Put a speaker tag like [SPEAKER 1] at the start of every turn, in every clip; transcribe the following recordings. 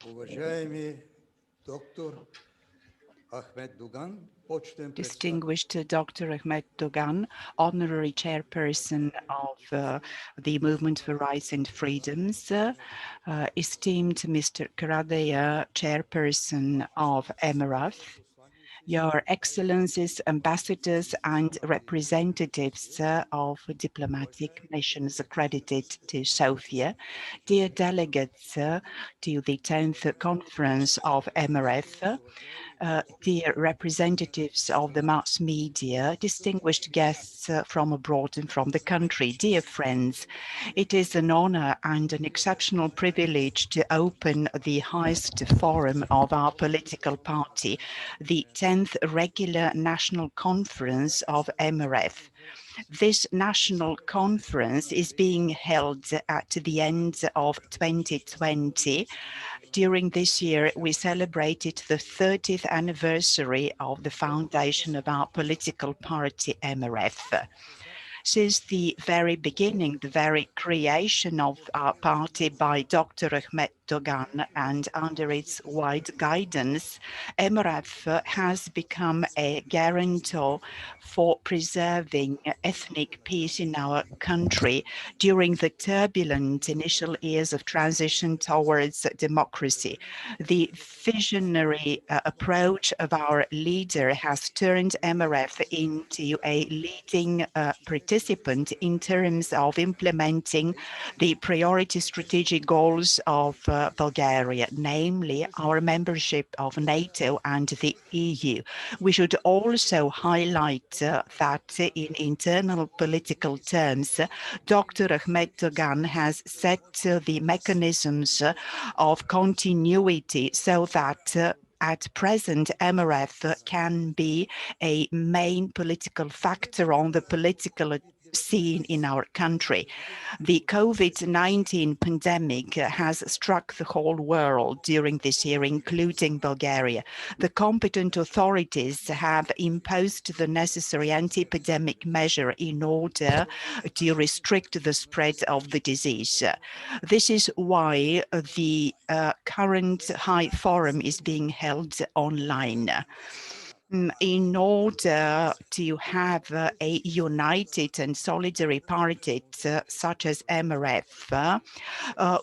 [SPEAKER 1] Уважаемый доктор Ahmed Dugan, почетен председател.
[SPEAKER 2] Distinguished Dr. Ahmed Dogan, Honorary Chairperson of the Movement for Rights and Freedoms, esteemed Mr. Karadeya, Chairperson of MRF, Your Excellencies, ambassadors and representatives of diplomatic missions accredited to Sofia, dear delegates to the 10th Conference of MRF, dear representatives of the mass media, distinguished guests from abroad and from the country, dear friends, it is an honor and an exceptional privilege to open the highest forum of our political party, the 10th Regular National Conference of MRF. This national conference is being held at the end of 2020. During this year, we celebrated the 30th anniversary of the foundation of our political party, MRF. Since the very beginning, the very creation of our party by Dr. Ahmed Dogan and under its wide guidance, MRF has become a guarantor for preserving ethnic peace in our country during the turbulent initial years of transition towards democracy. The visionary approach of our leader has turned MRF into a leading participant in terms of implementing the priority strategic goals of Bulgaria, namely our membership of NATO and the EU. We should also highlight that in internal political terms, Dr. Ahmed Dogan has set the mechanisms of continuity so that at present, MRF can be a main political factor on the political scene in our country. The COVID-19 pandemic has struck the whole world during this year, including Bulgaria. The competent authorities have imposed the necessary anti-epidemic measure in order to restrict the spread of the disease. This is why the current High Forum is being held online. In order to have a united and solidary party such as MRF,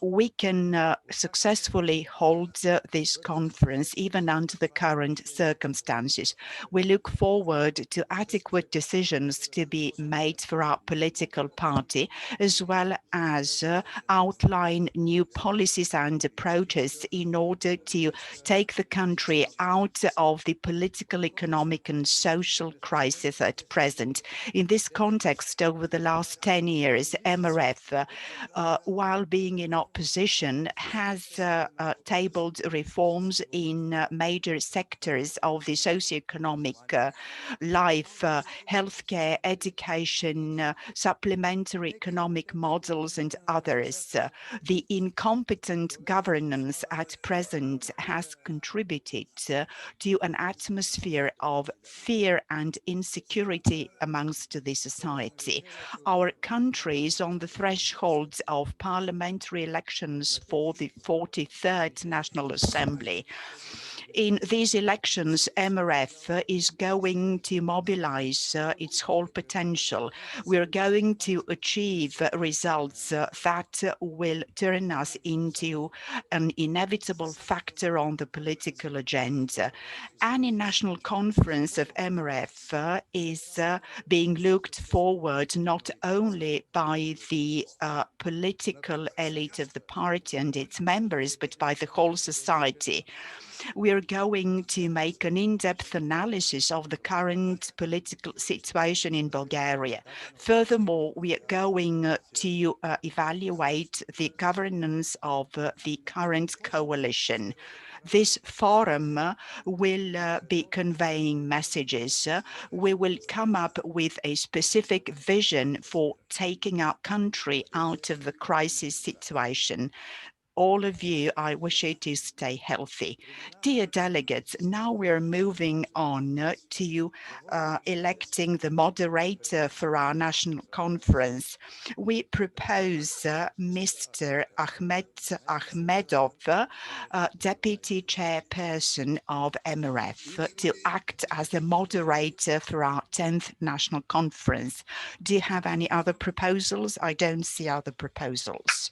[SPEAKER 2] we can successfully hold this conference even under the current circumstances. We look forward to adequate decisions to be made for our political party, as well as outline new policies and approaches in order to take the country out of the political, economic and social crisis at present. In this context, over the last 10 years, MRF, while being in opposition, has tabled reforms in major sectors of the socio-economic life, healthcare, education, supplementary economic models and others. The incompetent governance at present has contributed to an atmosphere of fear and insecurity amongst the society. Our country is on the threshold of parliamentary elections for the 43rd National Assembly. In these elections, MRF is going to mobilize its whole potential. We're going to achieve results that will turn us into an inevitable factor on the political agenda. Any national conference of MRF is being looked forward not only by the political elite of the party and its members, but by the whole society. We are going to make an in-depth analysis of the current political situation in Bulgaria. Furthermore, we are going to evaluate the governance of the current coalition. This forum will be conveying messages. We will come up with a specific vision for taking our country out of the crisis situation. all of you, I wish you to stay healthy. Dear delegates, now we're moving on to electing the moderator for our national conference. We propose Mr. Ahmedov, Deputy Chairperson of MRF, to act as the moderator for our 10th National Conference. Do you have any other proposals? I don't see other proposals.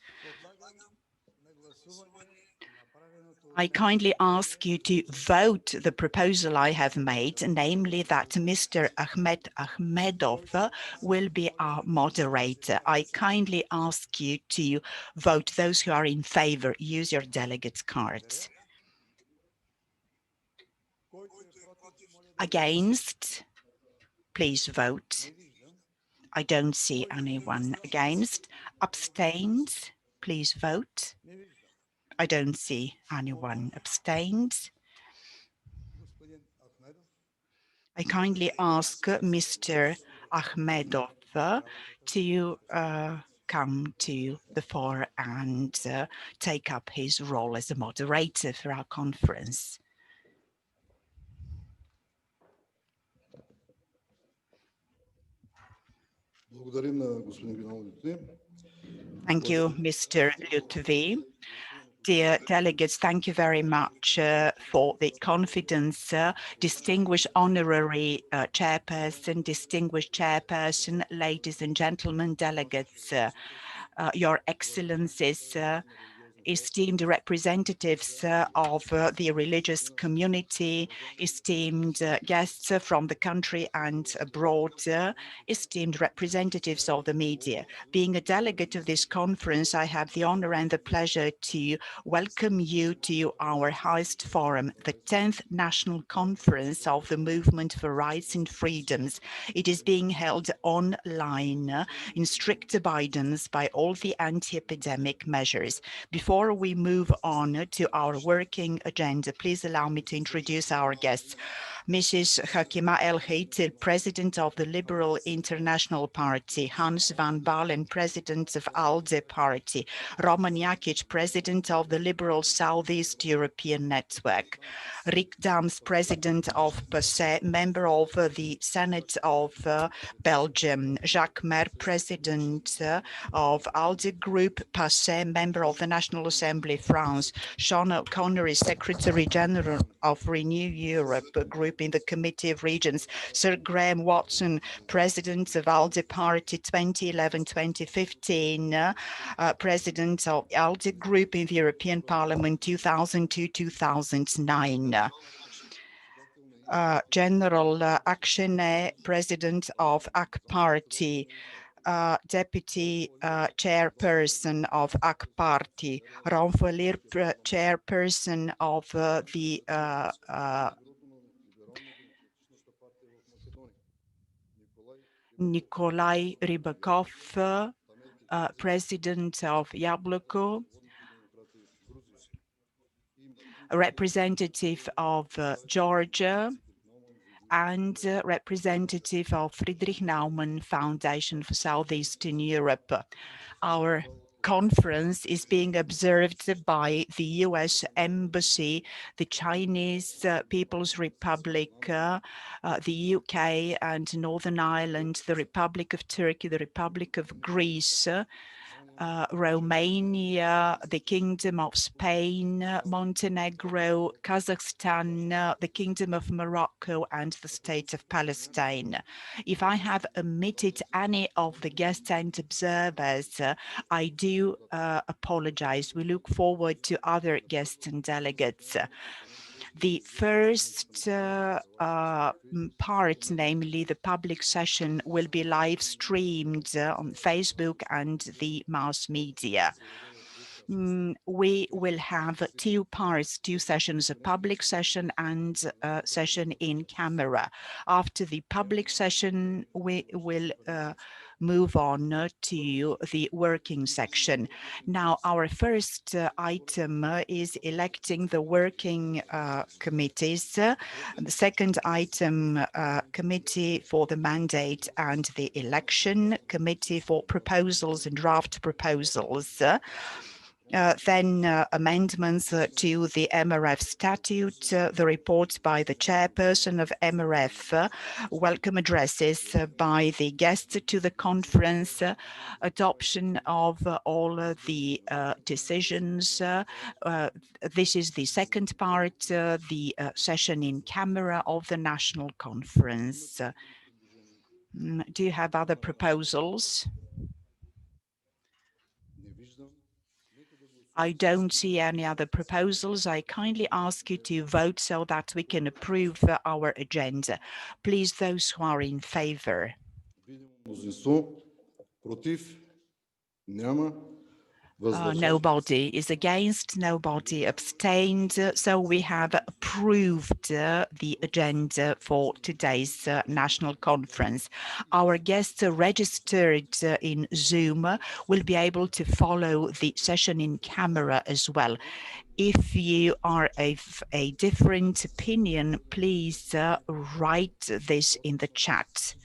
[SPEAKER 2] I kindly ask you to vote the proposal I have made, namely that Mr. Ahmedov will be our moderator. I kindly ask you to vote. Those who are in favor, use your delegate cards. Against, please vote. I don't see anyone against. Abstained, please vote. I don't see anyone abstained. I kindly ask Mr. Ahmedov to come to the fore and take up his role as a moderator for our conference. Thank you, Mr. Lutvi. Dear delegates, thank you very much for the confidence. Distinguished honorary chairperson, distinguished chairperson, ladies and gentlemen, delegates, Your Excellencies, esteemed representatives of the religious community, esteemed guests from the country and abroad, esteemed representatives of the media. Being a delegate of this conference, I have the honor and the pleasure to welcome you to our highest forum, the 10th National Conference of the Movement for Rights and Freedoms. It is being held online in strict abidance by all the anti-epidemic measures. Before we move on to our working agenda, please allow me to introduce our guests. Mrs. Hakima El Heitil, President of the Liberal International Party, Hans van Baalen, President of ALDE Party, Roman Jakic, President of the Liberal Southeast European Network, Rick Dams, President of PASSE, member of the Senate of Belgium, Jacques Mer, President of ALDE Group, PASSE, member of the National Assembly France, Sean O'Connor is Secretary General of Renew Europe Group in the Committee of Regions, Sir Graham Watson, President of ALDE Party 2011-2015, President of ALDE Group in the European Parliament 2002-2009. General Akshene, President of AK Party, Deputy Chairperson of AK Party, Ramfalir, Chairperson of the Nikolai Rybakov, President of Yabloko, a representative of Georgia, and representative of Friedrich Naumann Foundation for Southeastern Europe. Our conference is being observed by the US Embassy, the Chinese People's Republic, the UK and Northern Ireland, the Republic of Turkey, the Republic of Greece, Romania, the Kingdom of Spain, Montenegro, Kazakhstan, the Kingdom of Morocco, and the State of Palestine. If I have omitted any of the guests and observers, I do apologize. We look forward to other guests and delegates. The first part, namely the public session, will be live streamed on Facebook and the mass media. We will have two parts, two sessions, a public session and a session in camera. After the public session, we will move on to the working section. Now, our first item is electing the working committees. The second item, committee for the mandate and the election, committee for proposals and draft proposals. Then amendments to the MRF statute, the report by the chairperson of MRF, welcome addresses by the guests to the conference, adoption of all the decisions. This is the second part, the session in camera of the National Conference. Do you have other proposals? I don't see any other proposals. I kindly ask you to vote so that we can approve our agenda. Please, those who are in favor. Nobody is against, nobody abstained. So we have approved the agenda for today's national conference. Our guests registered in Zoom will be able to follow the session in camera as well. If you are of a different opinion, please write this in the chat.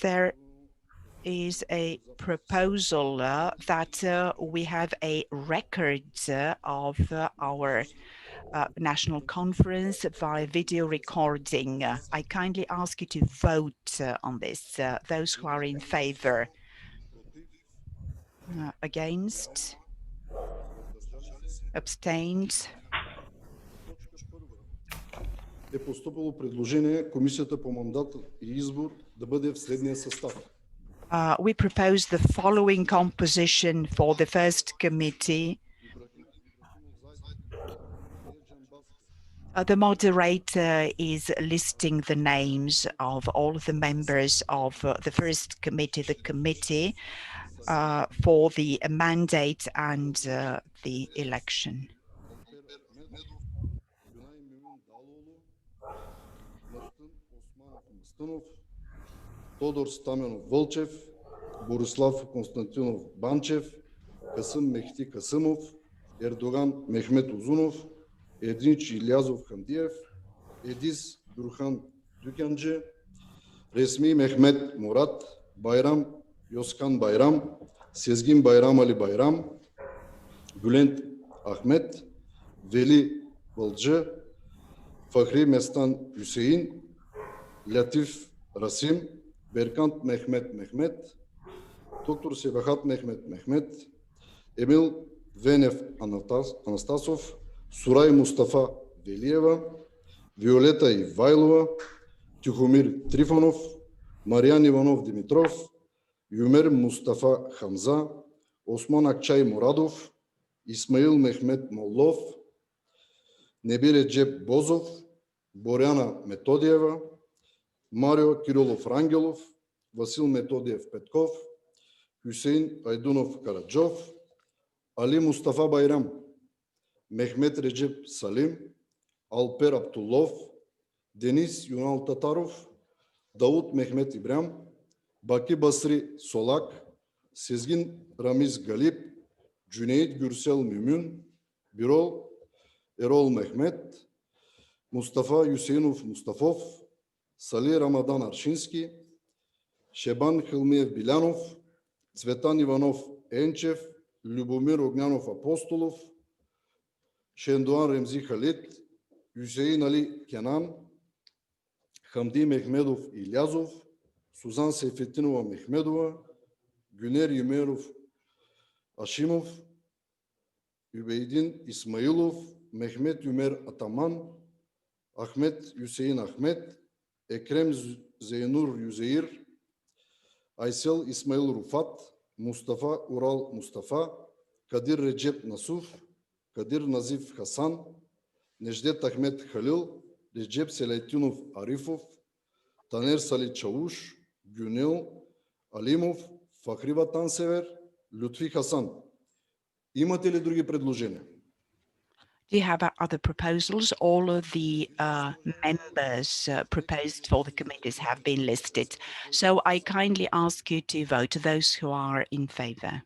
[SPEAKER 2] There is a proposal that we have a record of our national conference via video recording. I kindly ask you to vote on this. Those who are in favor. Against? Abstained?
[SPEAKER 3] Е постъпило предложение Комисията по мандат и избор да бъде в следния състав.
[SPEAKER 2] We propose the following composition for the first committee. The moderator is listing the names of all of the members of the first committee, the committee for the mandate and the election.
[SPEAKER 3] Тодор Стаменов Вълчев, Борислав Константинов Банчев, Касым Мехти Касымов, Ердоган Мехмет Узунов, Единч Илязов Хамдиев, Едис Дурхан Дюкянджи, Ресми Мехмет Мурат, Байрам Йоскан Байрам, Сезгин Байрам Али Байрам, Бюлент Ахмет, Вели Вълджи, Фахри Местан Юсеин, Лятиф Расим, Беркант Мехмет Мехмет, доктор Себахат Мехмет Мехмет, Емил Венев Анастасов, Сурай Мустафа Велиева, Виолета Ивайлова, Тихомир Трифонов, Мариан Иванов Димитров, Юмер Мустафа Хамза, Осман Акчай Мурадов, Исмаил Мехмет Моллов, Небире Джеб Бозов, Боряна Методиева, Марио Кирилов Рангелов, Васил Методиев Петков, Хюсейн Айдунов Караджов, Али Мустафа Байрам, Мехмет Реджеп Салим, Алпер Аптулов, Денис Юнал Татаров, Дауд Мехмет Ибрям, Баки Басри Солак, Сезгин Рамиз Галип, Cüneyt Gürsel Mümün, Birol Erol Mehmet, Mustafa Hüseyinov Mustafov, Salih Ramadan Arşinski, Şeban Hılmiyev Bilanov, Цветан Иванов Енчев, Любомир Огнянов Апостолов, Шендуан Ремзи Халид, Юсеин Али Кенан, Хамди Мехмедов Илязов, Сузан Сейфетинова Мехмедова, Гюнер Юмеров Ашимов, Übeydin İsmailov, Mehmet Ümer Ataman, Ahmet Hüseyin Ahmet, Ekrem Zeynur Yüzeyir, Aysel İsmail Rufat, Mustafa Ural Mustafa, Kadir Recep Nasuf, Kadir Nazif Hasan, Necdet Ahmet Halil, Recep Selahattinov Arifov, Taner Salih Çavuş, Günel Alimov, Fahri Vatansever, Lütfi Hasan. Имате ли други предложения?
[SPEAKER 2] Do you have other proposals? All of the members proposed for the committees have been listed. So I kindly ask you to vote, those who are in favor.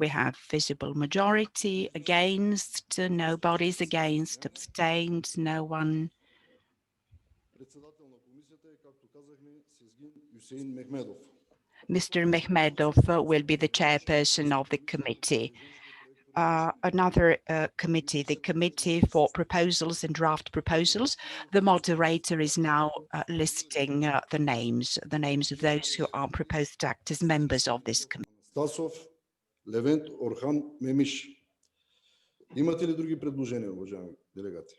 [SPEAKER 2] We have visible majority, against, nobody's against, abstained, no one.
[SPEAKER 3] Hüseyin Mehmedov.
[SPEAKER 2] Mr. Mehmedov will be the chairperson of the committee. Another committee, the Committee for Proposals and Draft Proposals. The moderator is now listing the names of those who are proposed to act as members of this committee.
[SPEAKER 3] Стасов, Левент Орхан Мемиш. Имате ли други предложения, уважаеми делегати?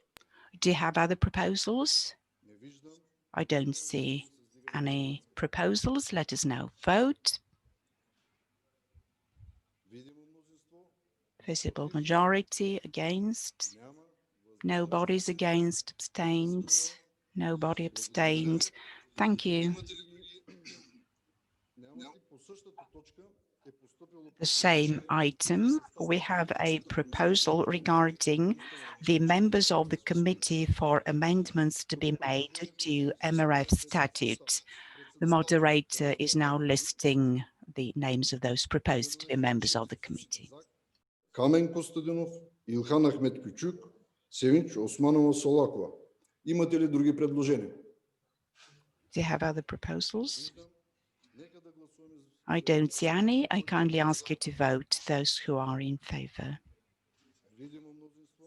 [SPEAKER 2] Do you have other proposals?
[SPEAKER 3] Не виждам.
[SPEAKER 2] I don't see any proposals. Let us now vote.
[SPEAKER 3] Видимо мнозинство.
[SPEAKER 2] Visible majority against.
[SPEAKER 3] Няма.
[SPEAKER 2] Nobody's against, abstained. Nobody abstained. Thank you.
[SPEAKER 3] Имате ли други? Нямате. По същата точка е постъпило
[SPEAKER 2] The same item, we have a proposal regarding the members of the committee for amendments to be made to MRF statute. The moderator is now listing the names of those proposed to be members of the committee.
[SPEAKER 3] Камен Костадинов, Илхан Ахмет Кючук, Севинч Османова Солакова. Имате ли други предложения?
[SPEAKER 2] Do you have other proposals?
[SPEAKER 3] Нека да гласуваме.
[SPEAKER 2] I don't see any. I kindly ask you to vote those who are in favor.
[SPEAKER 3] Видимо мнозинство.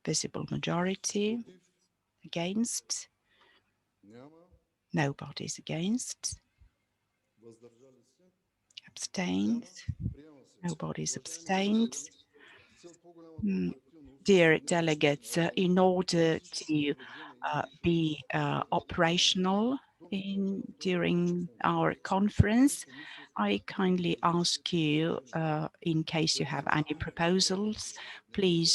[SPEAKER 2] Visible majority
[SPEAKER 3] Против.
[SPEAKER 2] against.
[SPEAKER 3] Няма.
[SPEAKER 2] Nobody's against.
[SPEAKER 3] Въздържали се.
[SPEAKER 2] Abstained.
[SPEAKER 3] Приема се.
[SPEAKER 2] Nobody's abstained.
[SPEAKER 3] С цел по-голяма оперативност.
[SPEAKER 2] Dear delegates, in order to be operational during our conference, I kindly ask you, in case you have any proposals, please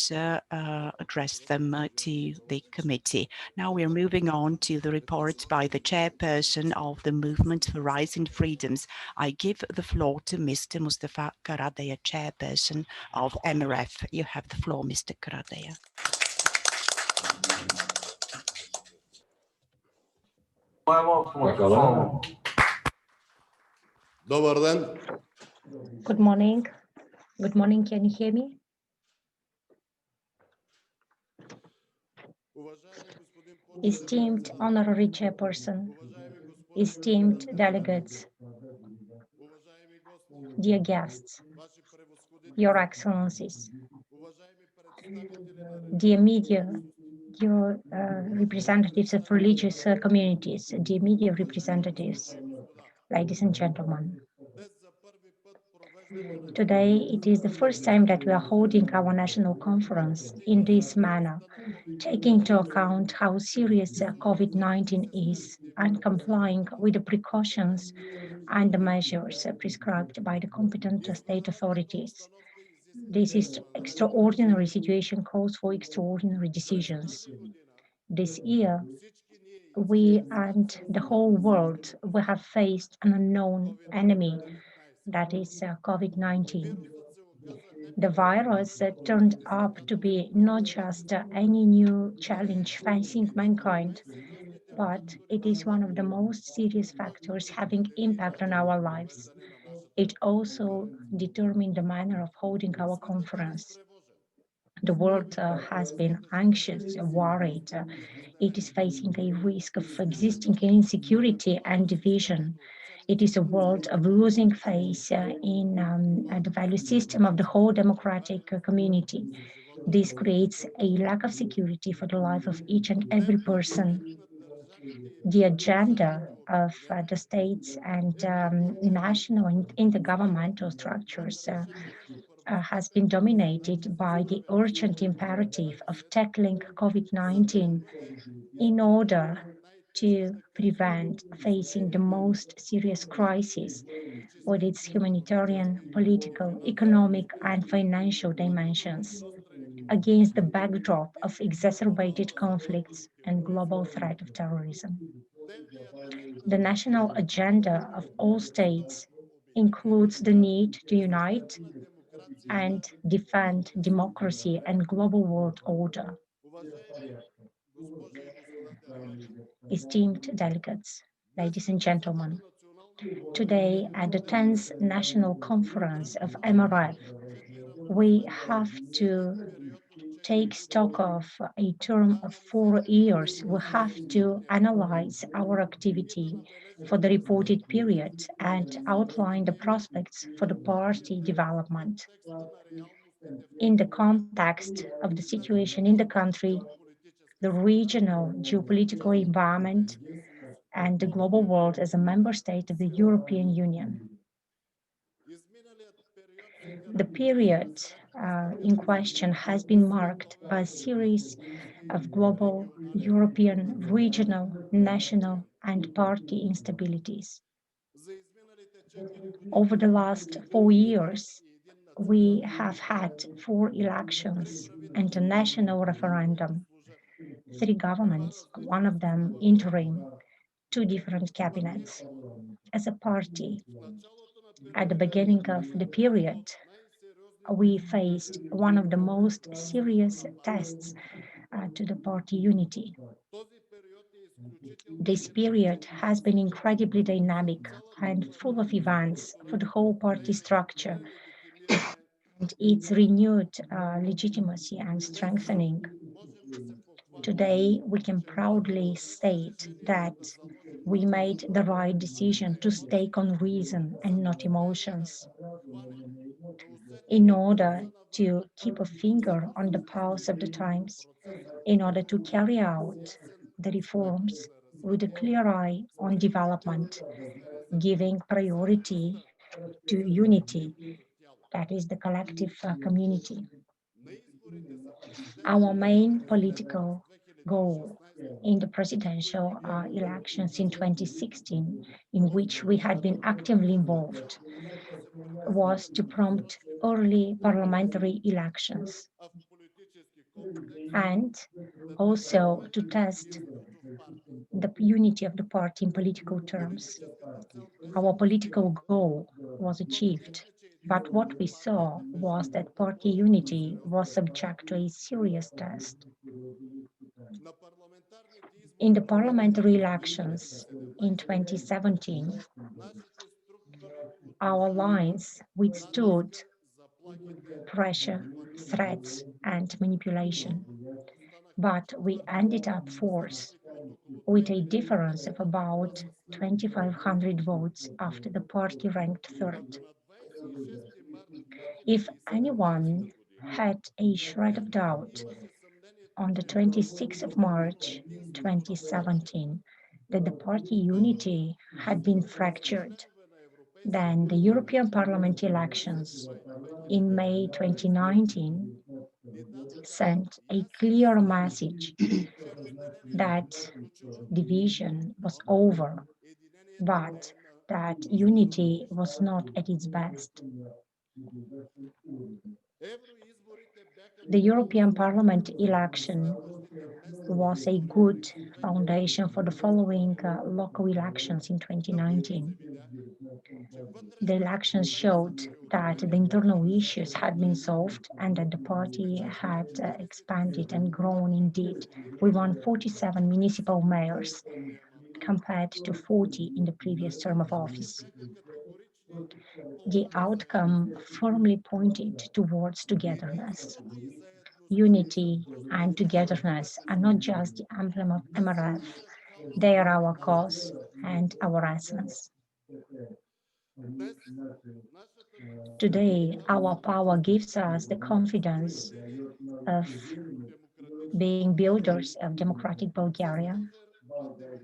[SPEAKER 2] address them to the committee. Now we're moving on to the report by the chairperson of the Movement for Rights and Freedoms. I give the floor to Mr. Mustafa Karadeya, chairperson of MRF. You have the floor, Mr. Karadeya.
[SPEAKER 3] Добър ден.
[SPEAKER 4] Good morning. Good morning. Can you hear me?
[SPEAKER 3] Уважаеми господин
[SPEAKER 4] Esteemed honorary chairperson, esteemed delegates,
[SPEAKER 3] уважаеми гости,
[SPEAKER 4] dear guests,
[SPEAKER 3] ваши превъзходители,
[SPEAKER 4] your excellencies,
[SPEAKER 3] уважаеми представители на
[SPEAKER 4] dear media, dear representatives of religious communities, dear media representatives, ladies and gentlemen.
[SPEAKER 3] днес за първи път провеждаме
[SPEAKER 4] Today, it is the first time that we are holding our national conference in this manner, taking into account how serious COVID-19 is and complying with the precautions and the measures prescribed by the competent state authorities. This is extraordinary situation calls for extraordinary decisions. This year, we and the whole world will have faced an unknown enemy, that is COVID-19. The virus turned up to be not just any new challenge facing mankind, but it is one of the most serious factors having impact on our lives. It also determined the manner of holding our conference. The world has been anxious, worried. It is facing a risk of existing insecurity and division. It is a world of losing faith in the value system of the whole democratic community. This creates a lack of security for the life of each and every person. The agenda of the states and national and intergovernmental structures has been dominated by the urgent imperative of tackling COVID-19 in order to prevent facing the most serious crisis with its humanitarian, political, economic, and financial dimensions against the backdrop of exacerbated conflicts and global threat of terrorism. The national agenda of all states includes the need to unite and defend democracy and global world order. Esteemed delegates, ladies and gentlemen, today at the 10th National Conference of MRF, we have to take stock of a term of 4 years, we have to analyze our activity for the reported period and outline the prospects for the party development. In the context of the situation in the country, the regional geopolitical environment, and the global world as a member state of the European Union. The period in question has been marked by a series of global, European, regional, national, and party instabilities. Over the last 4 years, we have had 4 elections and a national referendum, 3 governments, one of them interim, 2 different cabinets. As a party, at the beginning of the period, we faced one of the most serious tests to the party unity. This period has been incredibly dynamic and full of events for the whole party structure and its renewed legitimacy and strengthening. Today, we can proudly state that we made the right decision to stake on reason and not emotions, in order to keep a finger on the pulse of the times, in order to carry out the reforms with a clear eye on development, giving priority to unity, that is the collective community. Our main political goal in the presidential elections in 2016, in which we had been actively involved, was to prompt early parliamentary elections and also to test the unity of the party in political terms. Our political goal was achieved, but what we saw was that party unity was subject to a serious test. In the parliamentary elections in 2017, our lines withstood pressure, threats, and manipulation, but we ended up fourth with a difference of about 2,500 votes after the party ranked third. If anyone had a shred of doubt on the 26th of March 2017 that the party unity had been fractured, then the European Parliament elections in May 2019 sent a clear message that division was over, but that unity was not at its best. The European Parliament election was a good foundation for the following local elections in 2019. The elections showed that the internal issues had been solved and that the party had expanded and grown indeed. We won 47 municipal mayors compared to 40 in the previous term of office. The outcome firmly pointed towards togetherness. Unity and togetherness are not just the emblem of MRF, they are our cause and our essence. Today, our power gives us the confidence of being builders of democratic Bulgaria,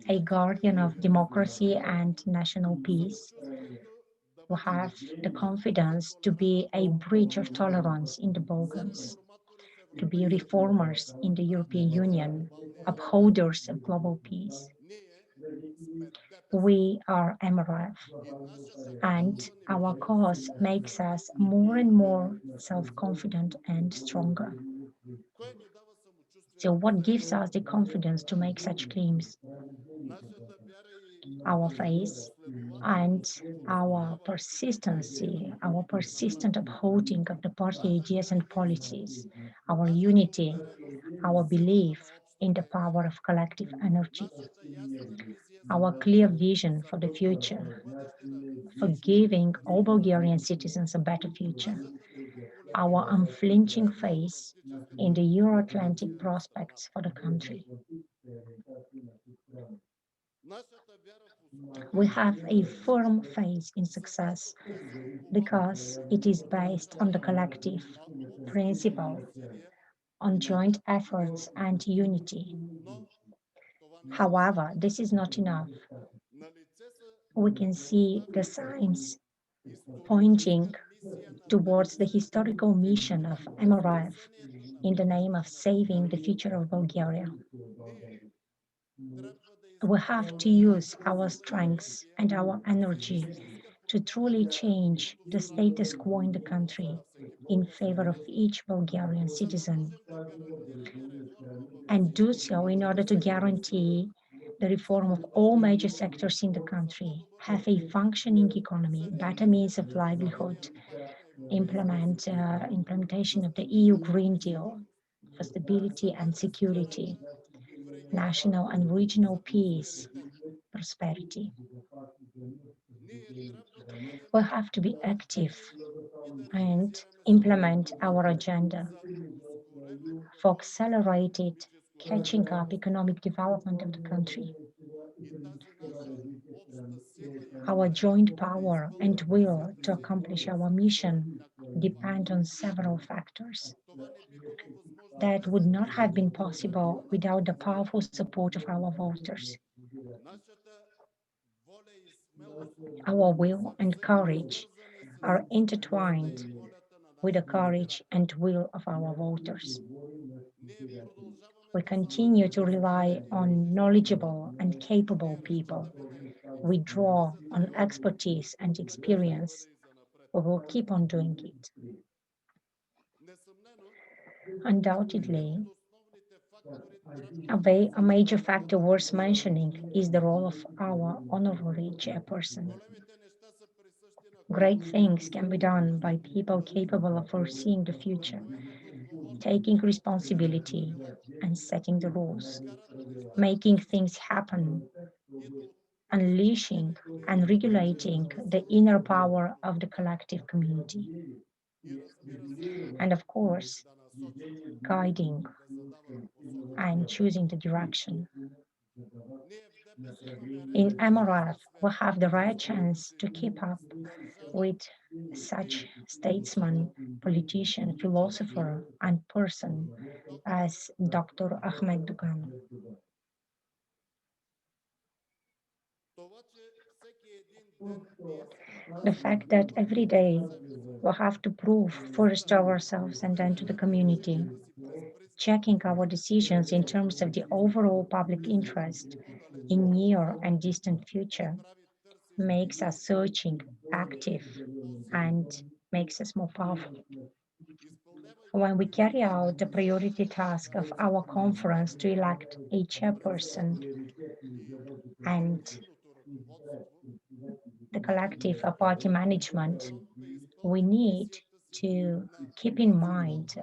[SPEAKER 4] a guardian of democracy and national peace. We have the confidence to be a bridge of tolerance in the Balkans, to be reformers in the European Union, upholders of global peace. We are MRF, and our cause makes us more and more self-confident and stronger. So what gives us the confidence to make such claims? Our faith and our persistency, our persistent upholding of the party ideas and policies, our unity, our belief in the power of collective energy, our clear vision for the future, for giving all Bulgarian citizens a better future, our unflinching faith in the Euro-Atlantic prospects for the country. We have a firm faith in success because it is based on the collective principle, on joint efforts and unity. However, this is not enough. We can see the signs pointing towards the historical mission of MRF in the name of saving the future of Bulgaria. We have to use our strengths and our energy to truly change the status quo in the country in favor of each Bulgarian citizen, and do so in order to guarantee the reform of all major sectors in the country, have a functioning economy, better means of livelihood, implementation of the EU Green Deal for stability and security, national and regional peace, prosperity. We have to be active and implement our agenda for accelerated catching up economic development of the country. Our joint power and will to accomplish our mission depend on several factors that would not have been possible without the powerful support of our voters. Our will and courage are intertwined with the courage and will of our voters. We continue to rely on knowledgeable and capable people. We draw on expertise and experience. We will keep on doing it. Undoubtedly, a major factor worth mentioning is the role of our honorary chairperson. Great things can be done by people capable of foreseeing the future, taking responsibility and setting the rules, making things happen, unleashing and regulating the inner power of the collective community. And of course, guiding and choosing the direction. In MRF, we have the right chance to keep up with such statesman, politician, philosopher, and person as Dr. Ahmed Dugan. The fact that every day we have to prove first to ourselves and then to the community, checking our decisions in terms of the overall public interest in near and distant future, makes us searching, active, and makes us more powerful. When we carry out the priority task of our conference to elect a chairperson and the collective party management, we need to keep in mind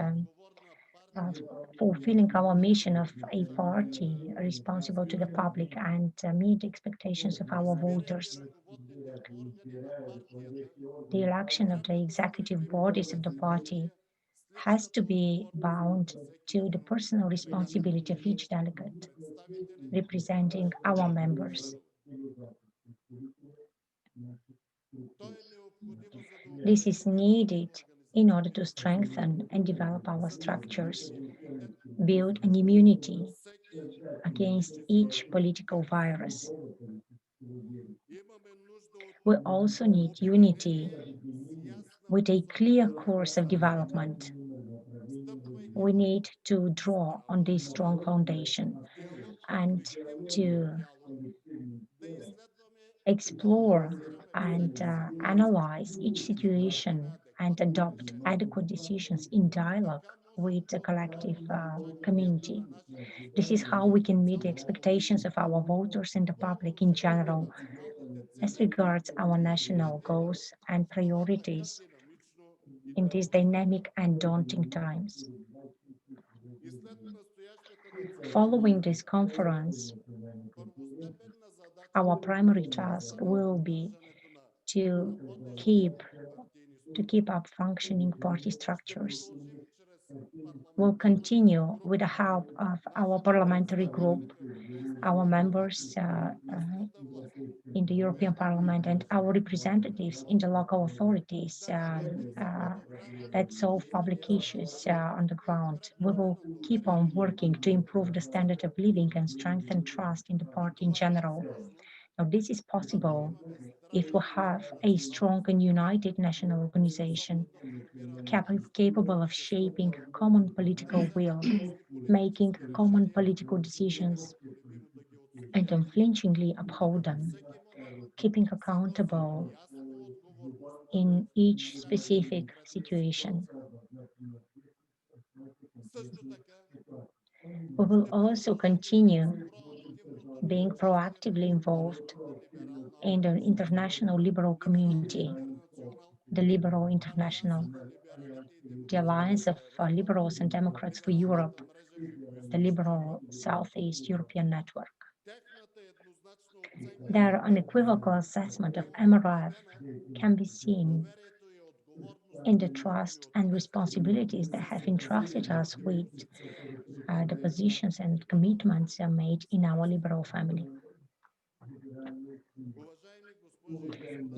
[SPEAKER 4] uh, fulfilling our mission of a party responsible to the public and meet the expectations of our voters. The election of the executive bodies of the party has to be bound to the personal responsibility of each delegate representing our members. This is needed in order to strengthen and develop our structures, build an immunity against each political virus. We also need unity with a clear course of development. We need to draw on this strong foundation and to explore and analyze each situation and adopt adequate decisions in dialogue with the collective community. This is how we can meet the expectations of our voters and the public in general as regards our national goals and priorities in these dynamic and daunting times. Following this conference, our primary task will be to keep to keep up functioning party structures. We'll continue with the help of our parliamentary group, our members in the European Parliament and our representatives in the local authorities that solve public issues on the ground. We will keep on working to improve the standard of living and strengthen trust in the party in general. Now, this is possible if we have a strong and united national organization capable of shaping common political will, making common political decisions, and unflinchingly uphold them, keeping accountable in each specific situation. We will also continue being proactively involved in the international liberal community, the Liberal International, the Alliance of Liberals and Democrats for Europe, the Liberal Southeast European Network. Their unequivocal assessment of MRF can be seen in the trust and responsibilities that have entrusted us with the positions and commitments made in our liberal family.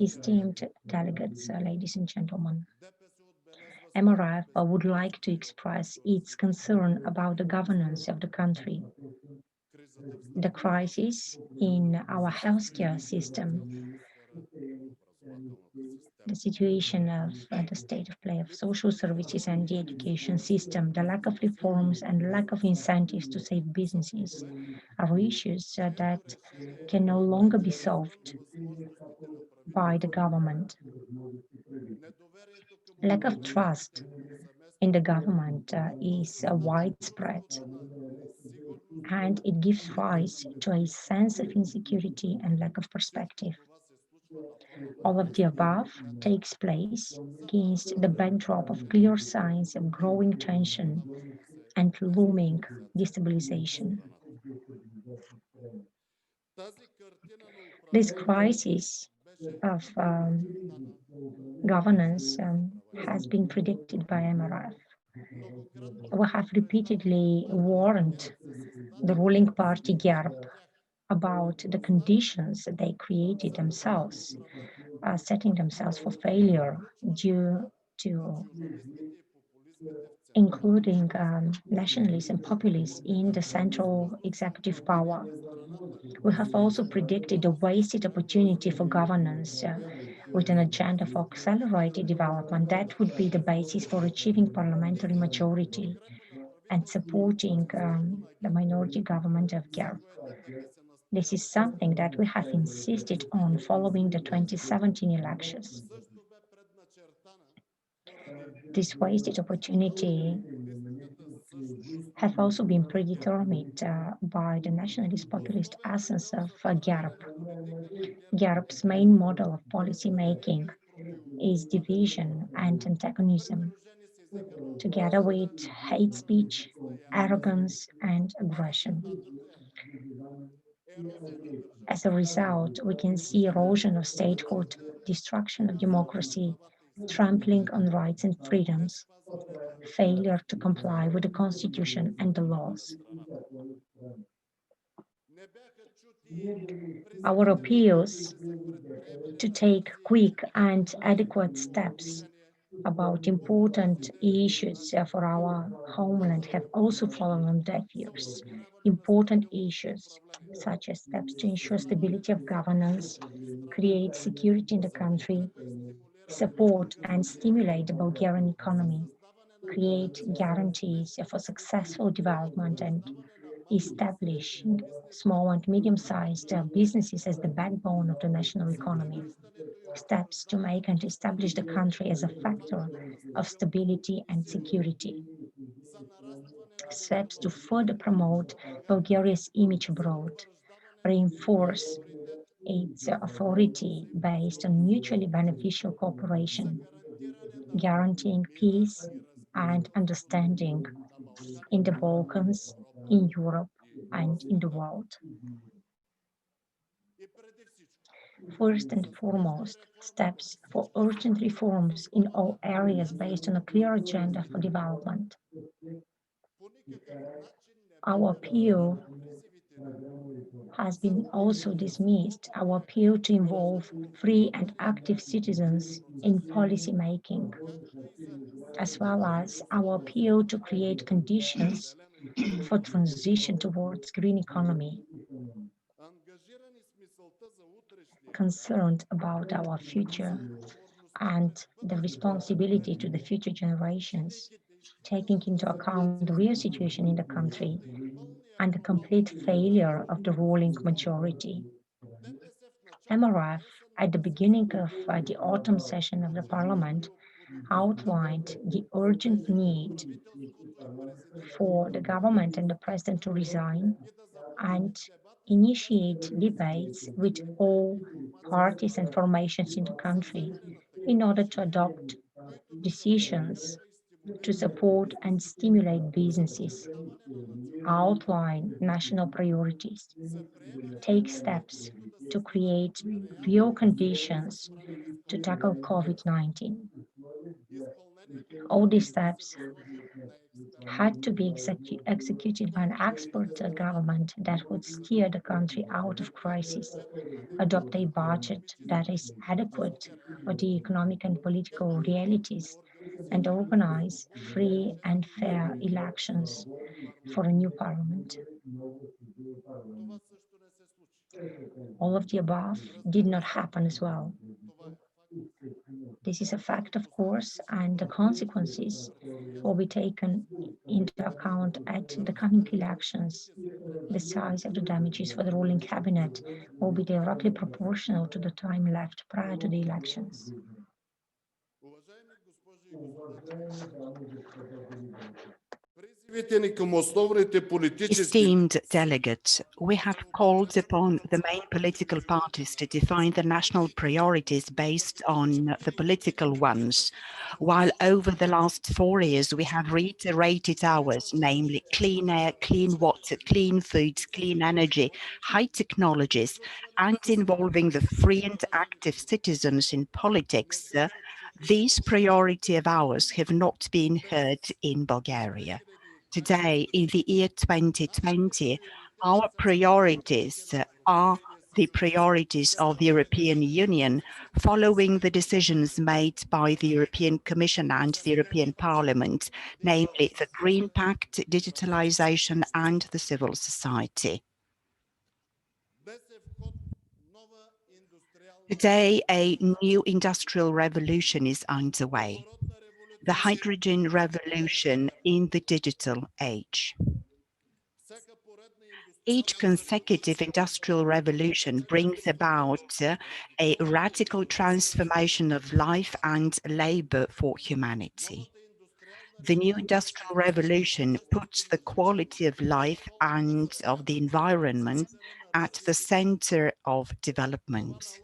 [SPEAKER 4] Esteemed delegates, ladies and gentlemen, MRF would like to express its concern about the governance of the country. The crisis in our healthcare system, the situation of the state of play of social services and the education system, the lack of reforms and lack of incentives to save businesses are issues that can no longer be solved by the government. Lack of trust in the government is widespread, and it gives rise to a sense of insecurity and lack of perspective. All of the above takes place against the backdrop of clear signs of growing tension and looming destabilization. This crisis of governance has been predicted by MRF. We have repeatedly warned the ruling party GERB about the conditions that they created themselves, setting themselves for failure due to including nationalists and populists in the central executive power. We have also predicted a wasted opportunity for governance with an agenda for accelerated development that would be the basis for achieving parliamentary majority and supporting the minority government of GERB. This is something that we have insisted on following the 2017 elections. This wasted opportunity have also been predetermined by the nationalist populist essence of GERB. GERB's main model of policy making is division and antagonism, together with hate speech, arrogance, and aggression. As a result, we can see erosion of statehood, destruction of democracy, trampling on rights and freedoms, failure to comply with the Constitution and the laws. Our appeals to take quick and adequate steps about important issues for our homeland have also fallen on deaf ears. Important issues such as steps to ensure stability of governance, create security in the country, support and stimulate the Bulgarian economy, create guarantees for successful development, and establishing small and medium-sized businesses as the backbone of the national economy. Steps to make and establish the country as a factor of stability and security. Steps to further promote Bulgaria's image abroad, reinforce its authority based on mutually beneficial cooperation, guaranteeing peace and understanding in the Balkans, in Europe, and in the world. First and foremost, steps for urgent reforms in all areas based on a clear agenda for development. Our appeal has been also dismissed, our appeal to involve free and active citizens in policy making, as well as our appeal to create conditions for transition towards green economy. Concerned about our future and the responsibility to the future generations, taking into account the real situation in the country and the complete failure of the ruling majority. MRF, at the beginning of the autumn session of the Parliament, outlined the urgent need for the government and the president to resign and initiate debates with all parties and formations in the country in order to adopt decisions to support and stimulate businesses, outline national priorities, take steps to create real conditions to tackle COVID-19. All these steps had to be executed by an expert government that would steer the country out of crisis, adopt a budget that is adequate for the economic and political realities, and organize free and fair elections for a new parliament. All of the above did not happen as well. This is a fact, of course, and the consequences will be taken into account at the coming elections. The size of the damages for the ruling cabinet will be directly proportional to the time left prior to the elections.
[SPEAKER 2] Esteemed delegates, we have called upon the main political parties to define the national priorities based on the political ones, while over the last 4 years we have reiterated ours, namely clean air, clean water, clean foods, clean energy, high technologies, and involving the free and active citizens in politics. These priorities of ours have not been heard in Bulgaria. Today, in the year 2020, our priorities are the priorities of the European Union, following the decisions made by the European Commission and the European Parliament, namely the Green Pact, digitalization, and the civil society. Today, a new industrial revolution is underway, the hydrogen revolution in the digital age. Each consecutive industrial revolution brings about a radical transformation of life and labor for humanity. The new industrial revolution puts the quality of life and of the environment at the center of development.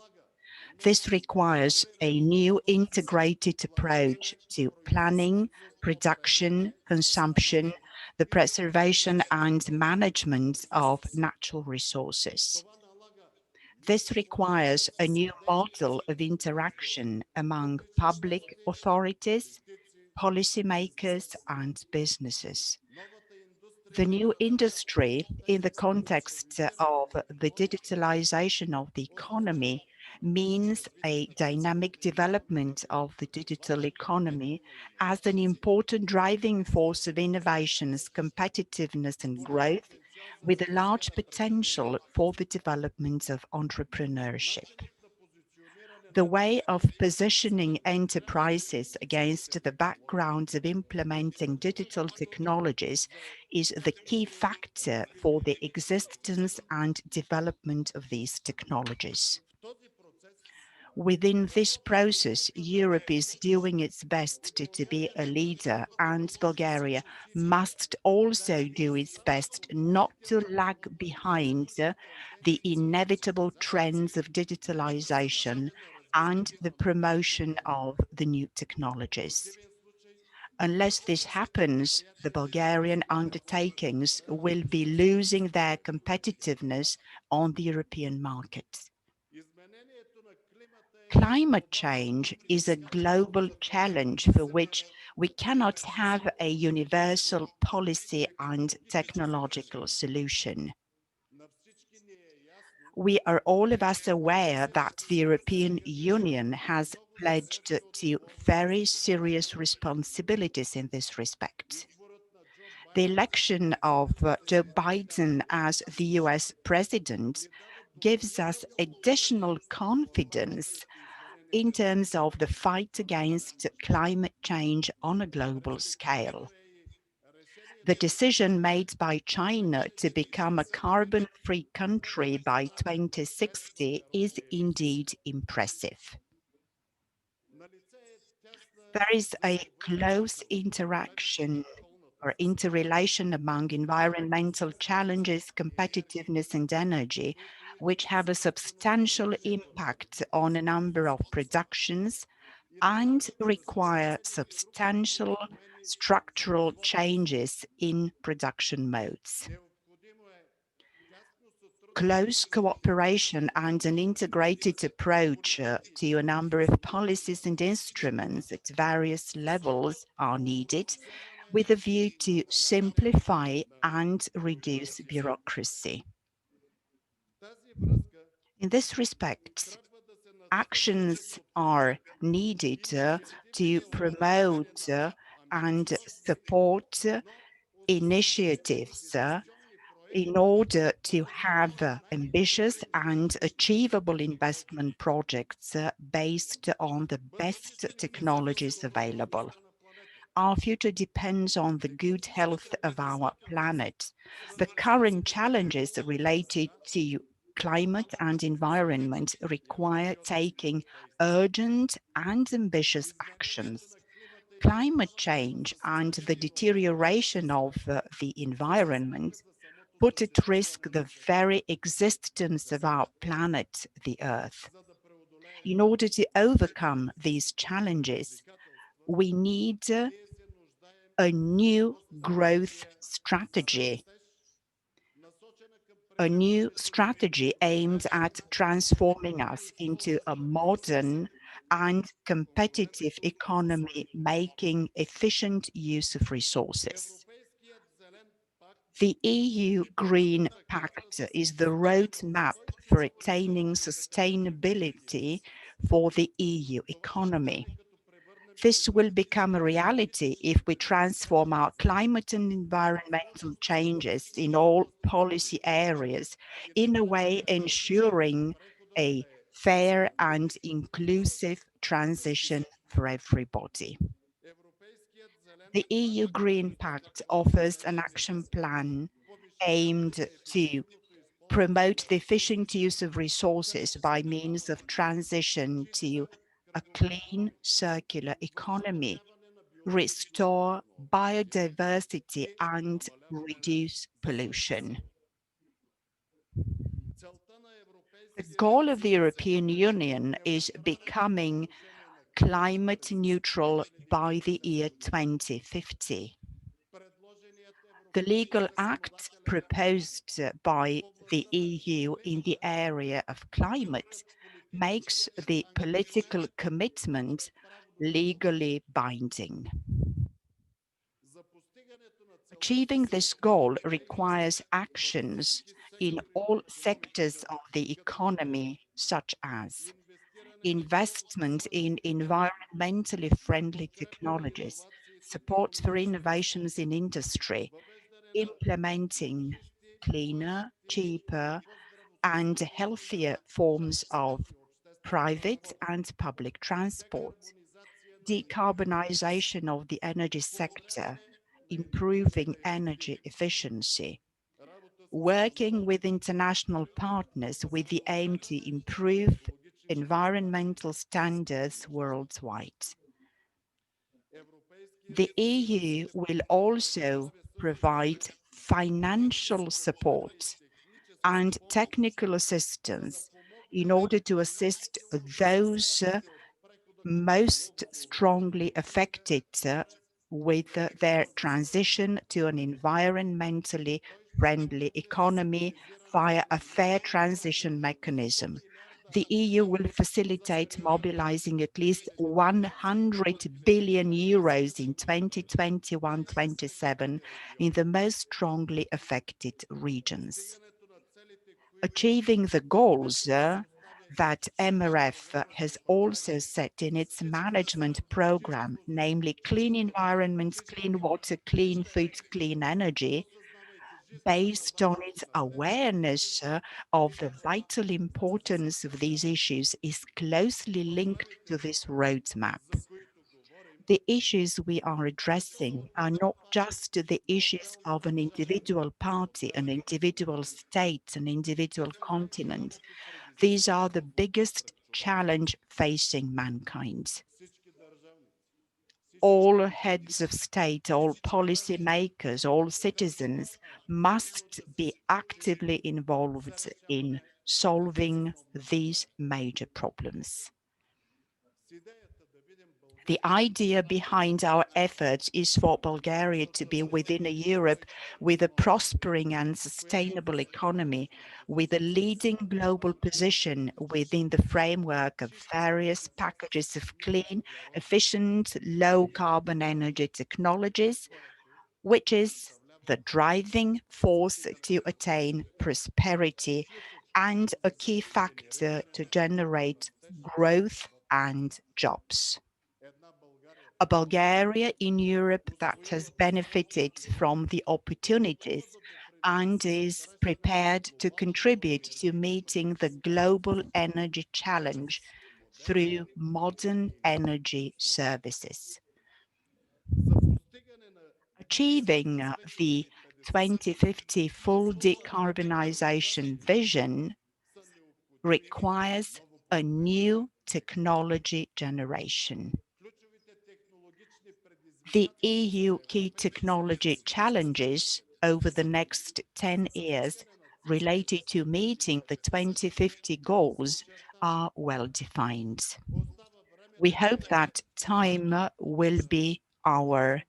[SPEAKER 2] This requires a new integrated approach to planning, production, consumption, the preservation and management of natural resources. This requires a new model of interaction among public authorities, policymakers, and businesses. The new industry, in the context of the digitalization of the economy, means a dynamic development of the digital economy as an important driving force of innovations, competitiveness, and growth, with a large potential for the development of entrepreneurship. The way of positioning enterprises against the backgrounds of implementing digital technologies is the key factor for the existence and development of these technologies. Within this process, Europe is doing its best to be a leader, and Bulgaria must also do its best not to lag behind the inevitable trends of digitalization and the promotion of the new technologies. Unless this happens, the Bulgarian undertakings will be losing their competitiveness on the European market. Climate change is a global challenge for which we cannot have a universal policy and technological solution. We are all of us aware that the European Union has pledged to very serious responsibilities in this respect. The election of Joe Biden as the US president gives us additional confidence in terms of the fight against climate change on a global scale. The decision made by China to become a carbon-free country by 2060 is indeed impressive. There is a close interaction or interrelation among environmental challenges, competitiveness, and energy, which have a substantial impact on a number of productions and require substantial structural changes in production modes. Close cooperation and an integrated approach to a number of policies and instruments at various levels are needed with a view to simplify and reduce bureaucracy. In this respect, actions are needed to promote and support initiatives in order to have ambitious and achievable investment projects based on the best technologies available. Our future depends on the good health of our planet. The current challenges related to climate and environment require taking urgent and ambitious actions. Climate change and the deterioration of the environment put at risk the very existence of our planet, the Earth. In order to overcome these challenges, we need a new growth strategy, aimed at transforming us into a modern and competitive economy, making efficient use of resources. The EU Green Pact is the roadmap for attaining sustainability for the EU economy. This will become a reality if we transform our climate and environmental changes in all policy areas in a way ensuring a fair and inclusive transition for everybody. The EU Green Pact offers an action plan aimed to promote the efficient use of resources by means of transition to a clean circular economy, restore biodiversity and reduce pollution. The goal of the European Union is becoming climate neutral by the year 2050. The legal act proposed by the EU in the area of climate makes the political commitment legally binding. Achieving this goal requires actions in all sectors of the economy, such as investment in environmentally friendly technologies, support for innovations in industry, implementing cleaner, cheaper, and healthier forms of private and public transport, decarbonization of the energy sector, improving energy efficiency, working with international partners with the aim to improve environmental standards worldwide. The EU will also provide financial support and technical assistance in order to assist those most strongly affected with their transition to an environmentally friendly economy via a fair transition mechanism. The EU will facilitate mobilizing at least 100 billion euros in 2021-27 in the most strongly affected regions. Achieving the goals that MRF has also set in its management program, namely clean environments, clean water, clean food, clean energy, based on its awareness of the vital importance of these issues, is closely linked to this roadmap. The issues we are addressing are not just the issues of an individual party, an individual state, an individual continent. These are the biggest challenge facing mankind. All heads of state, all policymakers, all citizens must be actively involved in solving these major problems. The idea behind our efforts is for Bulgaria to be within a Europe with a prospering and sustainable economy, with a leading global position within the framework of various packages of clean, efficient, low-carbon energy technologies, which is the driving force to attain prosperity and a key factor to generate growth and jobs. A Bulgaria in Europe that has benefited from the opportunities and is prepared to contribute to meeting the global energy challenge through modern energy services. Achieving the 2050 full decarbonization vision requires a new technology generation. The EU key technology challenges over the next 10 years related to meeting the 2050 goals are well defined. We hope that time will be our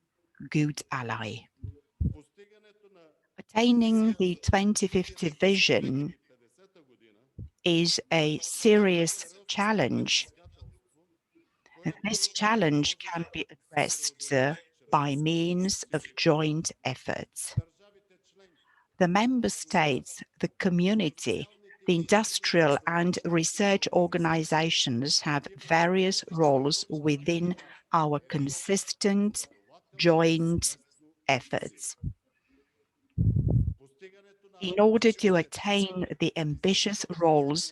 [SPEAKER 2] good ally. Attaining the 2050 vision is a serious challenge. And this challenge can be addressed by means of joint efforts. The member states, the community, the industrial and research organizations have various roles within our consistent joint efforts. In order to attain the ambitious roles,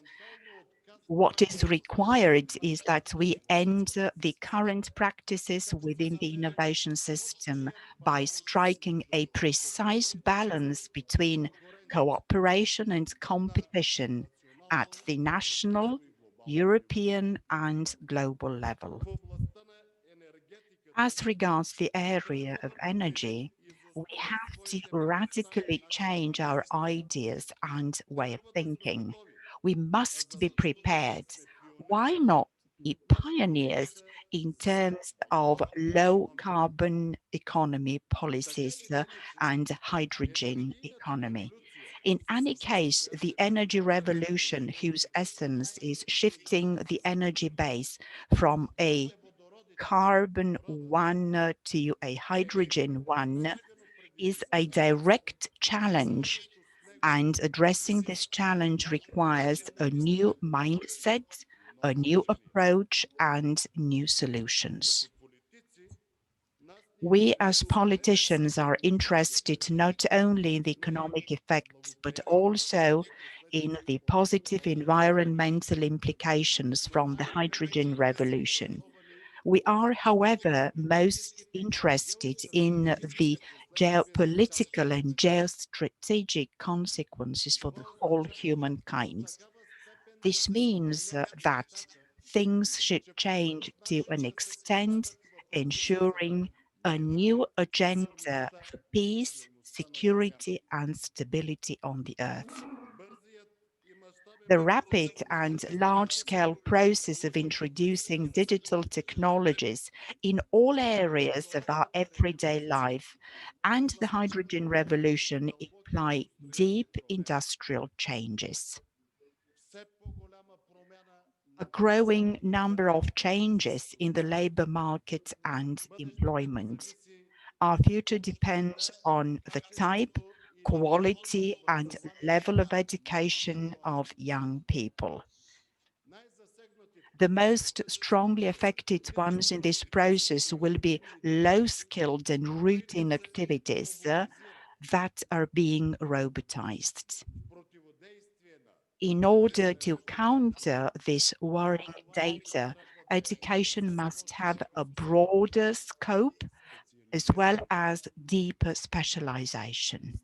[SPEAKER 2] what is required is that we end the current practices within the innovation system by striking a precise balance between cooperation and competition at the national, European, and global level. As regards the area of energy, we have to radically change our ideas and way of thinking. We must be prepared. Why not be pioneers in terms of low carbon economy policies and hydrogen economy? In any case, the energy revolution, whose essence is shifting the energy base from a carbon one to a hydrogen one, is a direct challenge, and addressing this challenge requires a new mindset, a new approach, and new solutions. We as politicians are interested not only in the economic effects, but also in the positive environmental implications from the hydrogen revolution. We are, however, most interested in the geopolitical and geostrategic consequences for the whole humankind. This means that things should change to an extent, ensuring a new agenda for peace, security, and stability on the earth. The rapid and large-scale process of introducing digital technologies in all areas of our everyday life and the hydrogen revolution imply deep industrial changes. a growing number of changes in the labor market and employment. Our future depends on the type, quality, and level of education of young people. The most strongly affected ones in this process will be low-skilled and routine activities that are being robotized. In order to counter this worrying data, education must have a broader scope as well as deeper specialization.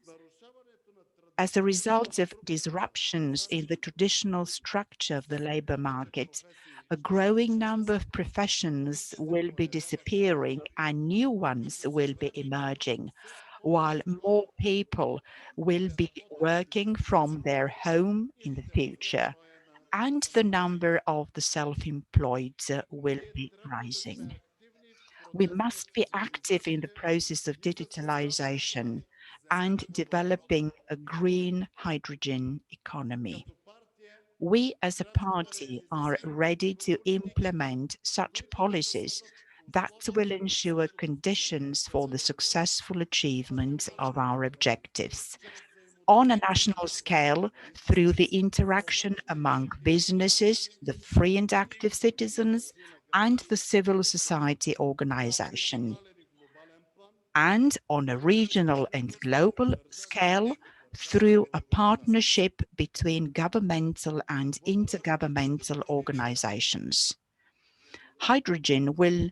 [SPEAKER 2] As a result of disruptions in the traditional structure of the labor market, a growing number of professions will be disappearing and new ones will be emerging, while more people will be working from their home in the future, and the number of the self-employed will be rising. We must be active in the process of digitalization and developing a green hydrogen economy. We as a party are ready to implement such policies that will ensure conditions for the successful achievement of our objectives on a national scale through the interaction among businesses, the free and active citizens, and the civil society organization, and on a regional and global scale through a partnership between governmental and intergovernmental organizations. Hydrogen will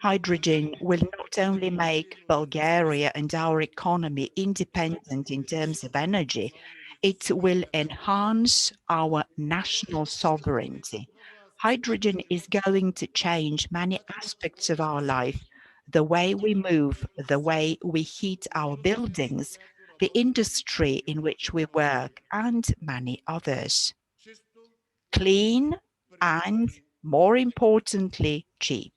[SPEAKER 2] not only make Bulgaria and our economy independent in terms of energy, it will enhance our national sovereignty. Hydrogen is going to change many aspects of our life, the way we move, the way we heat our buildings, the industry in which we work, and many others. Clean and, more importantly, cheap.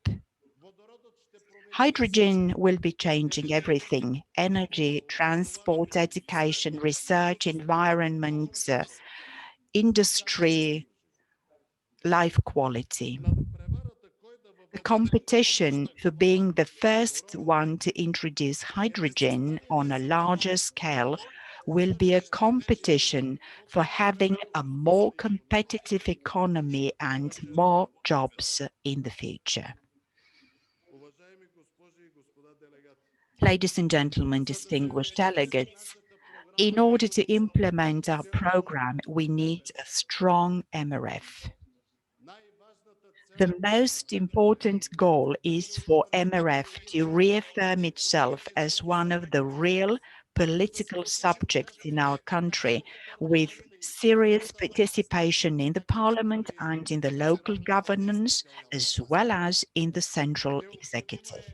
[SPEAKER 2] Hydrogen will be changing everything: energy, transport, education, research, environment, industry, life quality. The competition for being the first one to introduce hydrogen on a larger scale will be a competition for having a more competitive economy and more jobs in the future. Ladies and gentlemen, distinguished delegates, in order to implement our program, we need a strong MRF. The most important goal is for MRF to reaffirm itself as one of the real political subjects in our country, with serious participation in the parliament and in the local governance, as well as in the central executive.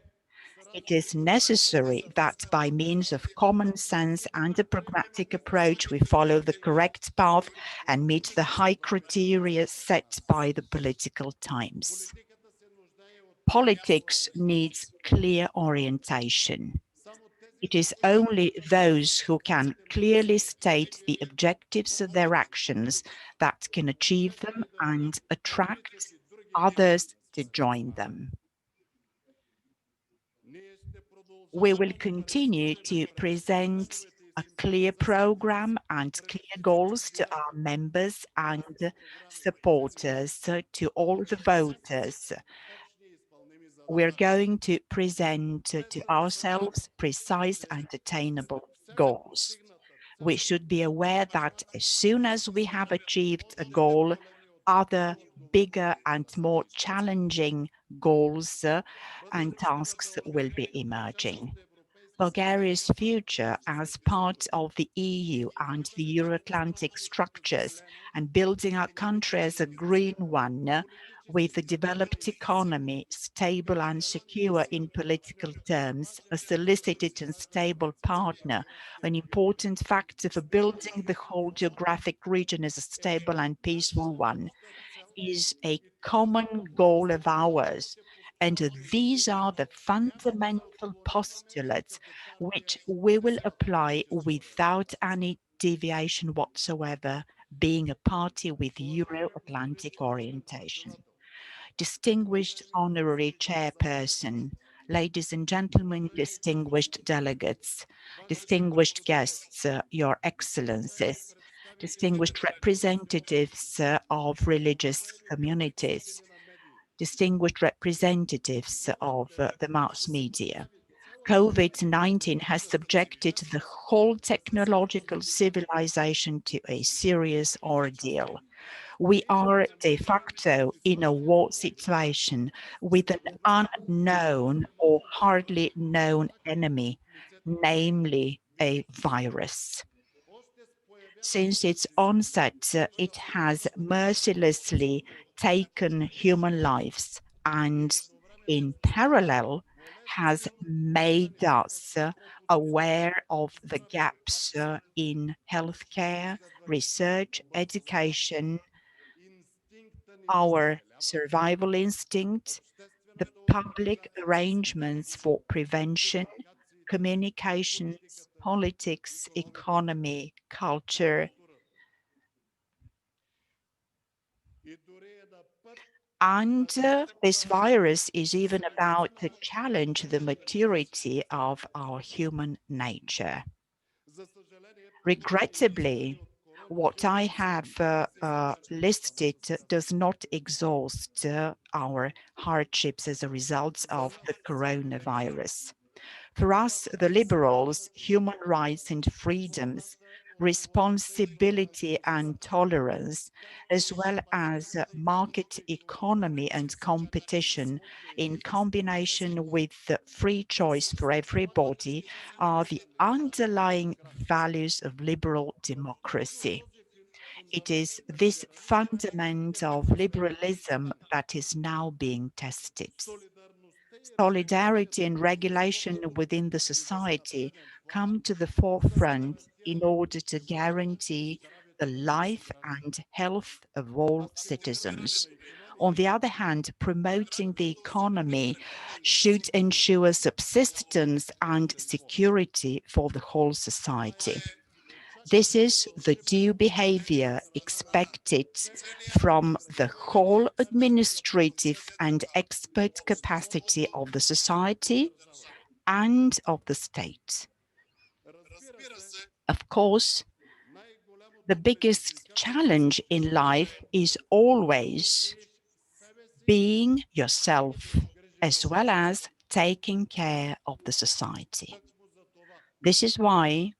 [SPEAKER 2] It is necessary that by means of common sense and a pragmatic approach, we follow the correct path and meet the high criteria set by the political times. Politics needs clear orientation. It is only those who can clearly state the objectives of their actions that can achieve them and attract others to join them. We will continue to present a clear program and clear goals to our members and supporters, to all the voters. We're going to present to ourselves precise and attainable goals. We should be aware that as soon as we have achieved a goal, other bigger and more challenging goals and tasks will be emerging. Bulgaria's future as part of the EU and the Euro-Atlantic structures and building our country as a green one with a developed economy, stable and secure in political terms, a solicited and stable partner, an important factor for building the whole geographic region as a stable and peaceful one, is a common goal of ours. And these are the fundamental postulates which we will apply without any deviation whatsoever, being a party with Euro-Atlantic orientation. Distinguished Honorary Chairperson, ladies and gentlemen, distinguished delegates, distinguished guests, Your Excellencies, distinguished representatives of religious communities, distinguished representatives of the mass media. COVID-19 has subjected the whole technological civilization to a serious ordeal. We are de facto in a war situation with an unknown or hardly known enemy, namely a virus. Since its onset, it has mercilessly taken human lives and in parallel has made us aware of the gaps in healthcare, research, education, our survival instinct, the public arrangements for prevention, communications, politics, economy, culture, and this virus is even about to challenge the maturity of our human nature. Regrettably, what I have listed does not exhaust our hardships as a result of the coronavirus. For us, the liberals, human rights and freedoms, responsibility and tolerance, as well as market economy and competition in combination with free choice for everybody are the underlying values of liberal democracy. It is this fundament of liberalism that is now being tested. Solidarity and regulation within the society come to the forefront in order to guarantee the life and health of all citizens. On the other hand, promoting the economy should ensure subsistence and security for the whole society. This is the due behavior expected from the whole administrative and expert capacity of the society and of the state. Of course, the biggest challenge in life is always being yourself, as well as taking care of the society. This is why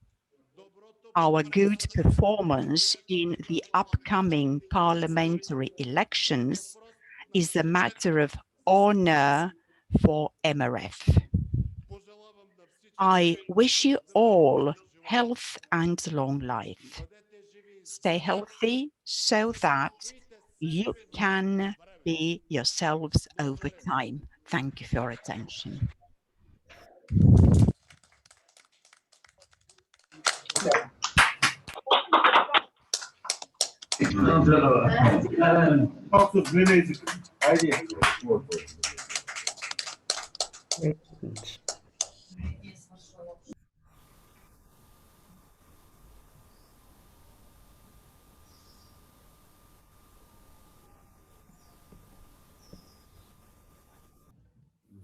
[SPEAKER 2] our good performance in the upcoming parliamentary elections is a matter of honor for MRF. I wish you all health and long life. Stay healthy so that you can be yourselves over time. Thank you for your attention.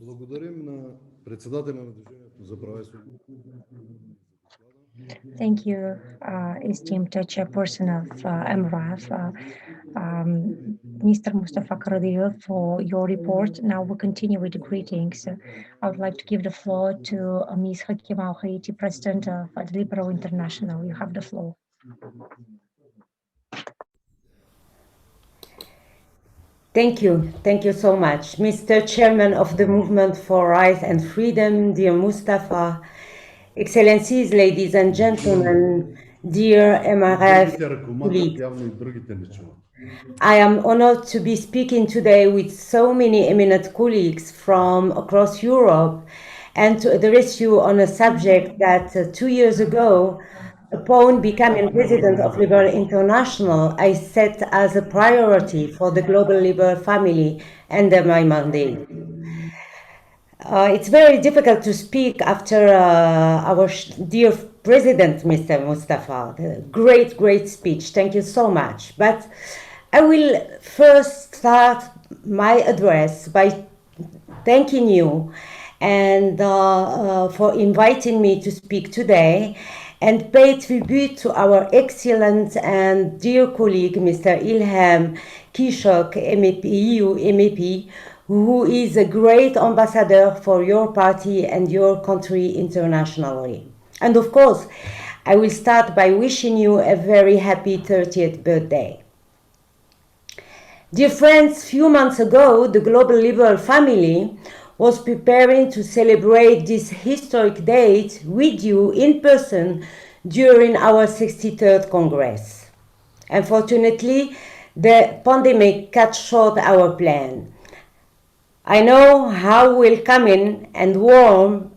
[SPEAKER 3] Благодарим на председателя на Движението за права и свободи.
[SPEAKER 4] Thank you, esteemed chairperson of MRF, Mr. Mustafa Karadeev, for your report. Now we'll continue with the greetings. I would like to give the floor to Ms. Hakima Al-Haiti, President of the Liberal International. You have the floor.
[SPEAKER 5] Thank you. Thank you so much. Mr. Chairman of the Movement for Rights and Freedom, dear Mustafa, Excellencies, ladies and gentlemen, dear MRF colleagues, I am honored to be speaking today with so many eminent colleagues from across Europe and to address you on a subject that 2 years ago, upon becoming president of Liberal International, I set as a priority for the global liberal family under my mandate. It's very difficult to speak after our dear President, Mr. Mustafa. Great, great speech. Thank you so much. But I will first start my address by thanking you and for inviting me to speak today and pay tribute to our excellent and dear colleague, Mr. Ilham Kishok, MEP, EU MEP, who is a great ambassador for your party and your country internationally. And of course, I will start by wishing you a very happy 30th birthday. Dear friends, few months ago, the Global Liberal family was preparing to celebrate this historic date with you in person during our 63rd Congress. Unfortunately, the pandemic cut short our plan. I know how welcoming and warm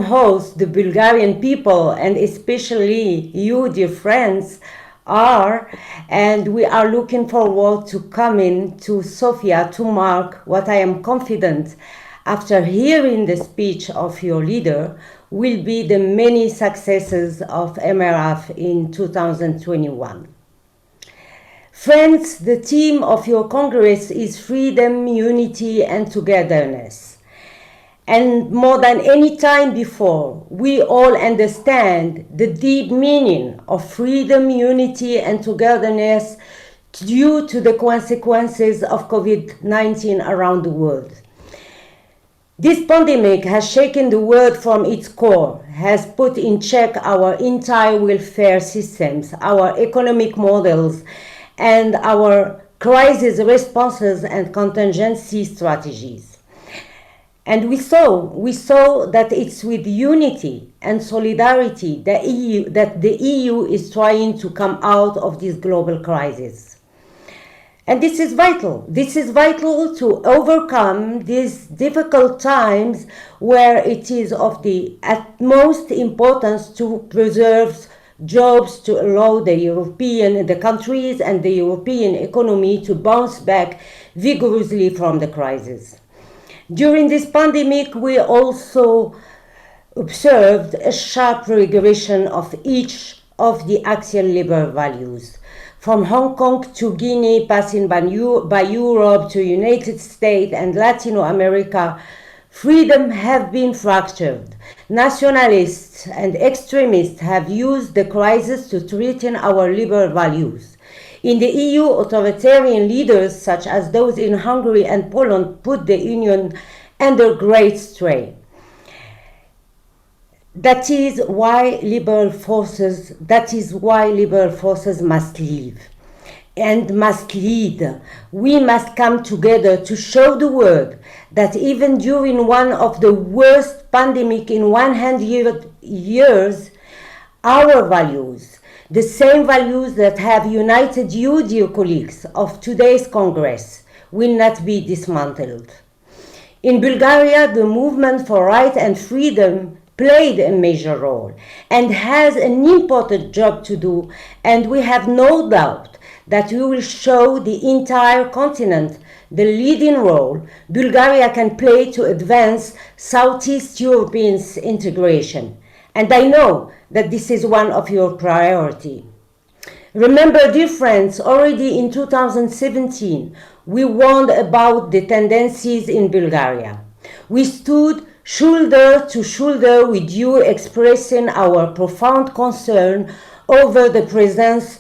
[SPEAKER 5] host the Bulgarian people and especially you, dear friends, are, and we are looking forward to coming to Sofia to mark what I am confident, after hearing the speech of your leader, will be the many successes of MRF in 2021. Friends, the theme of your Congress is freedom, unity, and togetherness. And more than any time before, we all understand the deep meaning of freedom, unity, and togetherness due to the consequences of COVID-19 around the world. This pandemic has shaken the world from its core, has put in check our entire welfare systems, our economic models, and our crisis responses and contingency strategies. And we saw that it's with unity and solidarity that the EU is trying to come out of this global crisis. And this is vital. This is vital to overcome these difficult times where it is of the utmost importance to preserve jobs, to allow the countries and the European economy to bounce back vigorously from the crisis. During this pandemic, we also observed a sharp regression of each of the axial liberal values. From Hong Kong to Guinea, passing by Europe to United States and Latin America, freedom have been fractured. Nationalists and extremists have used the crisis to threaten our liberal values. In the EU, authoritarian leaders, such as those in Hungary and Poland, put the Union under great strain. That is why liberal forces must leave and must lead. We must come together to show the world that even during one of the worst pandemic in 100 years, our values, the same values that have united you, dear colleagues, of today's Congress, will not be dismantled. In Bulgaria, the movement for right and freedom played a major role and has an important job to do, and we have no doubt that we will show the entire continent the leading role Bulgaria can play to advance Southeast European integration. And I know that this is one of your priorities. Remember, dear friends, already in 2017, we warned about the tendencies in Bulgaria. We stood shoulder to shoulder with you, expressing our profound concern over the presence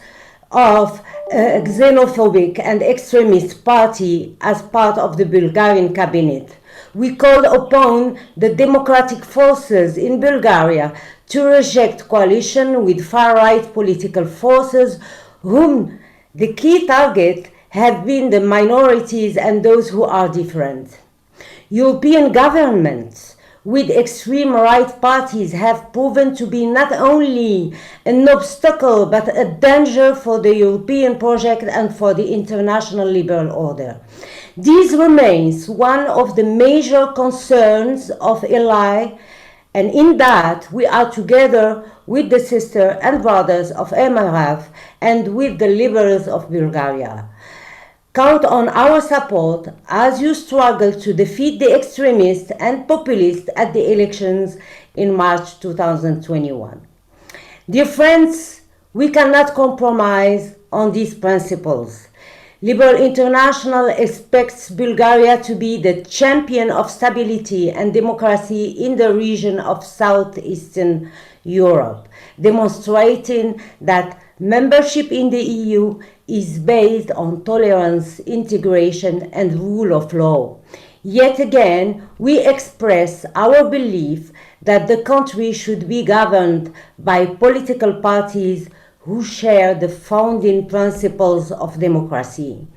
[SPEAKER 5] of a xenophobic and extremist party as part of the Bulgarian cabinet. We called upon the democratic forces in Bulgaria to reject coalition with far-right political forces whom the key target have been the minorities and those who are different. European governments with extreme right parties have proven to be not only an obstacle but a danger for the European project and for the international liberal order. This remains one of the major concerns of ally, and in that we are together with the sisters and brothers of MRF and with the liberals of Bulgaria. Count on our support as you struggle to defeat the extremists and populists at the elections in March 2021. Dear friends, we cannot compromise on these principles. Liberal International expects Bulgaria to be the champion of stability and democracy in the region of Southeastern Europe, demonstrating that membership in the EU is based on tolerance, integration, and rule of law. Yet again, we express our belief that the country should be governed by political parties who share the founding principles of democracy.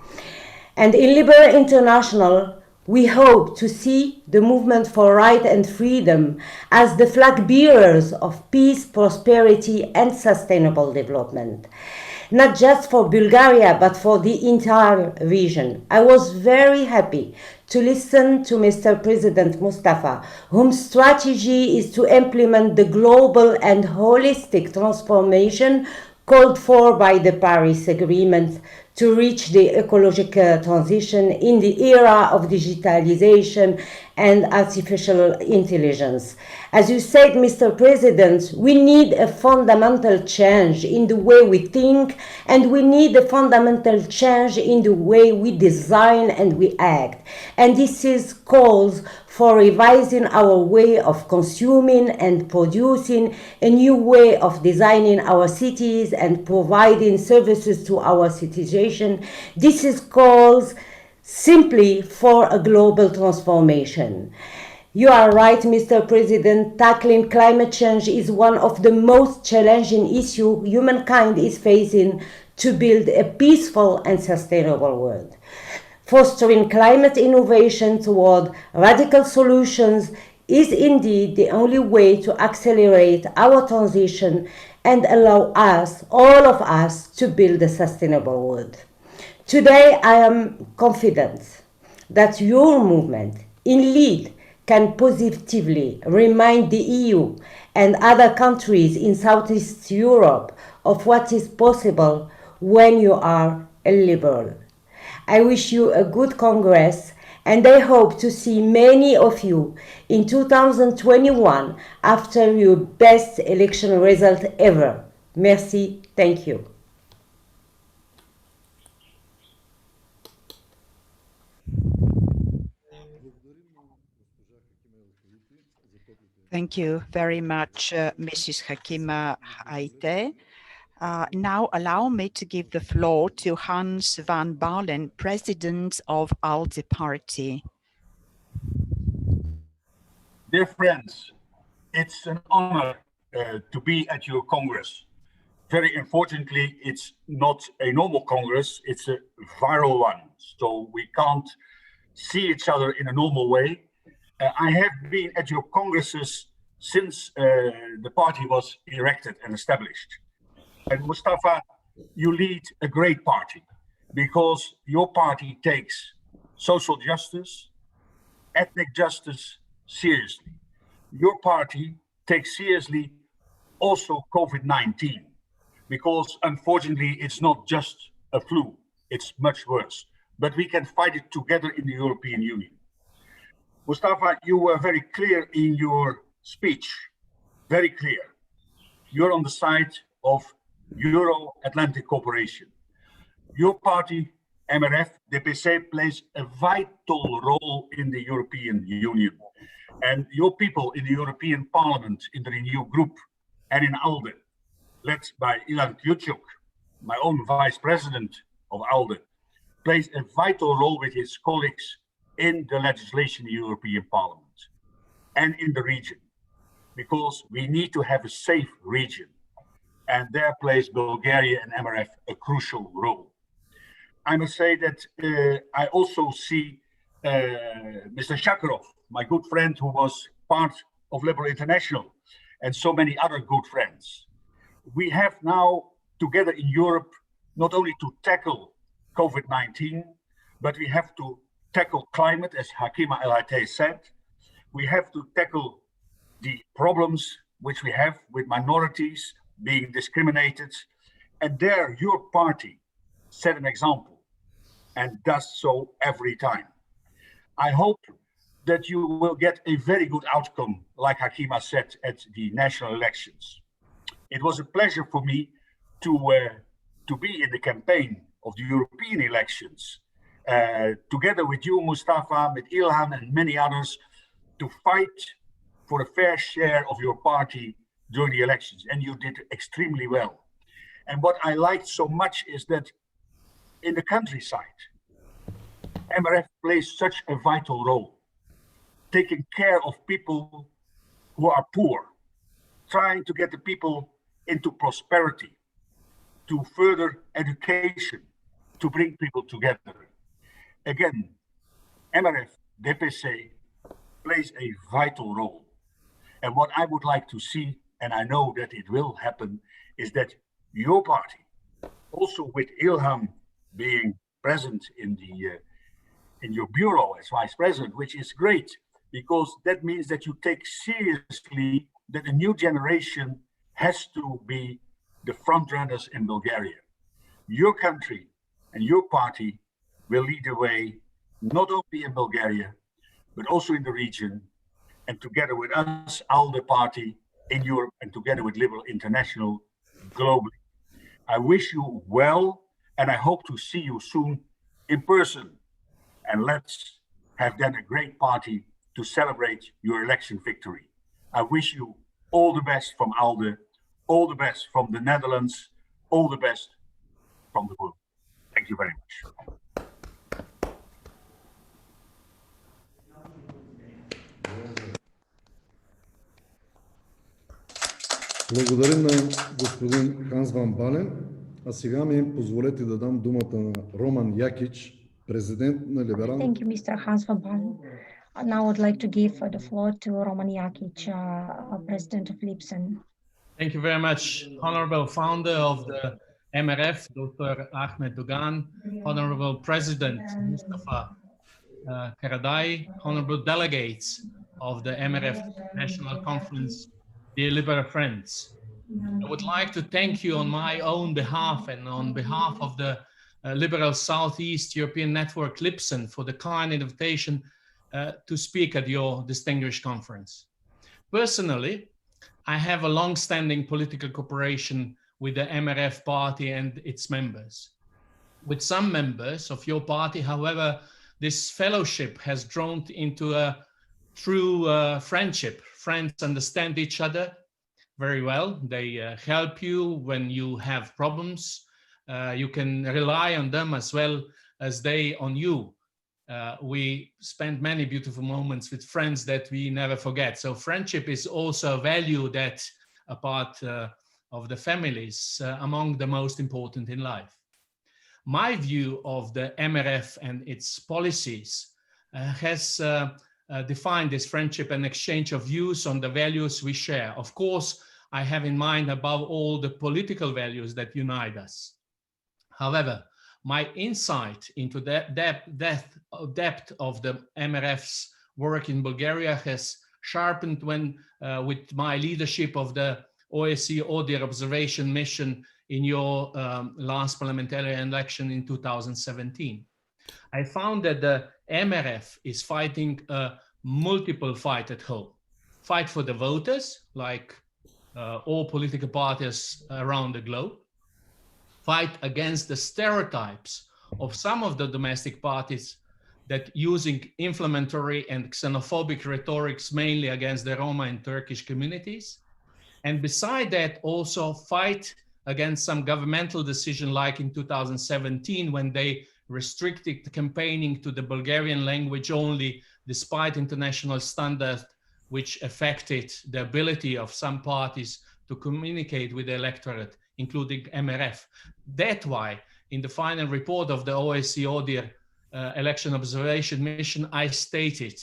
[SPEAKER 5] And in Liberal International, we hope to see the movement for right and freedom as the flag bearers of peace, prosperity, and sustainable development. Not just for Bulgaria, but for the entire region. I was very happy to listen to Mr. President Mustafa, whose strategy is to implement the global and holistic transformation called for by the Paris Agreement to reach the ecological transition in the era of digitalization and artificial intelligence. As you said, Mr. President, we need a fundamental change in the way we think, and we need a fundamental change in the way we design and we act. And this is calls for revising our way of consuming and producing, a new way of designing our cities and providing services to our citizen. This is calls simply for a global transformation. You are right, Mr. President. Tackling climate change is one of the most challenging issues humankind is facing to build a peaceful and sustainable world. Fostering climate innovation toward radical solutions is indeed the only way to accelerate our transition and allow us, all of us, to build a sustainable world. Today, I am confident that your movement in lead can positively remind the EU and other countries in Southeast Europe of what is possible when you are a liberal. I wish you a good Congress, and I hope to see many of you in 2021 after your best election result ever. Merci, thank you.
[SPEAKER 2] Thank you very much, Mrs. Hakima Haite. Now allow me to give the floor to Hans van Baalen, President of ALDE Party.
[SPEAKER 6] Dear friends, it's an honor to be at your Congress. Very unfortunately, it's not a normal Congress, it's a viral one. So we can't see each other in a normal way. I have been at your Congresses since the party was erected and established. And Mustafa, you lead a great party because your party takes social justice, ethnic justice seriously. Your party takes seriously also COVID-19 because unfortunately it's not just a flu, it's much worse. But we can fight it together in the European Union. Mustafa, you were very clear in your speech, very clear. You're on the side of Euro-Atlantic cooperation. Your party, MRF, DPC, plays a vital role in the European Union. And your people in the European Parliament, in the Renew Group, and in ALDE, led by Ilan Kyuchuk, my own vice president of ALDE, plays a vital role with his colleagues in the legislation in the European Parliament and in the region, because we need to have a safe region. And there plays Bulgaria and MRF a crucial role. I must say that I also see Mr. Shakarov, my good friend who was part of Liberal International, and so many other good friends. We have now together in Europe not only to tackle COVID-19, but we have to tackle climate, as Hakima El Hatteh said. We have to tackle the problems which we have with minorities being discriminated. And there, your party set an example and does so every time. I hope that you will get a very good outcome, like Hakima said, at the national elections. It was a pleasure for me to be in the campaign of the European elections, together with you, Mustafa, with Ilhan and many others, to fight for a fair share of your party during the elections, and you did extremely well. And what I liked so much is that in the countryside, MRF plays such a vital role, taking care of people who are poor, trying to get the people into prosperity, to further education, to bring people together. Again, MRF, DPC, plays a vital role. And what I would like to see, and I know that it will happen, is that your party, also with Ilham being present in your bureau as vice president, which is great, because that means that you take seriously that a new generation has to be the front runners in Bulgaria. Your country and your party will lead the way, not only in Bulgaria, but also in the region, and together with us, ALDE party in Europe, and together with Liberal International globally. I wish you well, and I hope to see you soon in person. And let's have then a great party to celebrate your election victory. I wish you all the best from ALDE, all the best from the Netherlands, all the best from the world. Thank you very much.
[SPEAKER 3] Благодарим на господин Ханс Ван Бален. А сега ми позволете да дам думата на Роман Якич, президент на Либералната.
[SPEAKER 4] Thank you, Mr. Hans van Baalen. Now I'd like to give the floor to Roman Jakic, President of Lipsen.
[SPEAKER 7] Thank you very much, Honorable Founder of the MRF, Dr. Ahmed Dogan, Honorable President Mustafa Karadai, Honorable Delegates of the MRF National Conference, dear Liberal friends. I would like to thank you on my own behalf and on behalf of the Liberal Southeast European Network Lipsen for the kind invitation to speak at your distinguished conference. Personally, I have a long-standing political cooperation with the MRF party and its members. With some members of your party, however, this fellowship has grown into a true friendship. Friends understand each other very well. They help you when you have problems. You can rely on them as well as they on you. We spend many beautiful moments with friends that we never forget. So friendship is also a value that a part of the families among the most important in life. My view of the MRF and its policies has defined this friendship and exchange of views on the values we share. Of course, I have in mind above all the political values that unite us. However, my insight into the depth of the MRF's work in Bulgaria has sharpened when, with my leadership of the OSCE ODIHR observation mission in your last parliamentary election in 2017. I found that the MRF is fighting a multiple fight at home. Fight for the voters, like all political parties around the globe. Fight against the stereotypes of some of the domestic parties that using inflammatory and xenophobic rhetorics mainly against the Roma and Turkish communities. And beside that, also fight against some governmental decision like in 2017 when they restricted the campaigning to the Bulgarian language only despite international standards which affected the ability of some parties to communicate with the electorate, including MRF. That's why in the final report of the OSCE ODIHR election observation mission, I stated,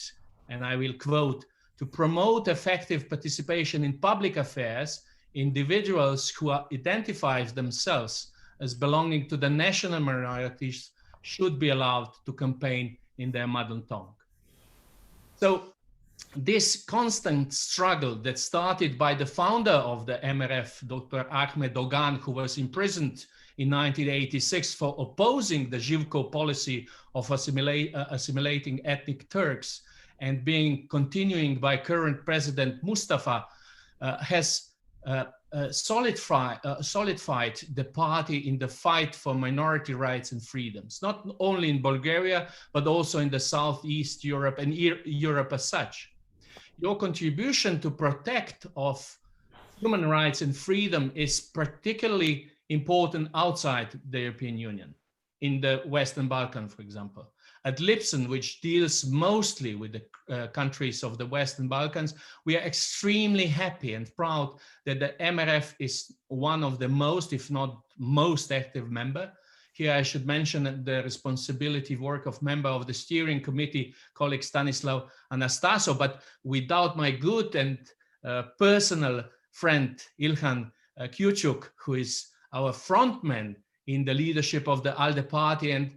[SPEAKER 7] and I will quote, to promote effective participation in public affairs, individuals who identify themselves as belonging to the national minorities should be allowed to campaign in their mother tongue. So this constant struggle that started by the founder of the MRF, Dr. Ahmed Dogan, who was imprisoned in 1986 for opposing the Živko policy of assimilating ethnic Turks, and being continuing by current President Mustafa has solidified the party in the fight for minority rights and freedoms, not only in Bulgaria, but also in the Southeast Europe and Europe as such. Your contribution to protect of human rights and freedom is particularly important outside the European Union, in the Western Balkans, for example. At Lipsen, which deals mostly with the countries of the Western Balkans, we are extremely happy and proud that the MRF is one of the most, if not most active member. Here I should mention the responsibility work of member of the steering committee, colleague Stanislav Anastasov, but without my good and personal friend Ilhan Kyuchuk, who is our frontman in the leadership of the ALDE party and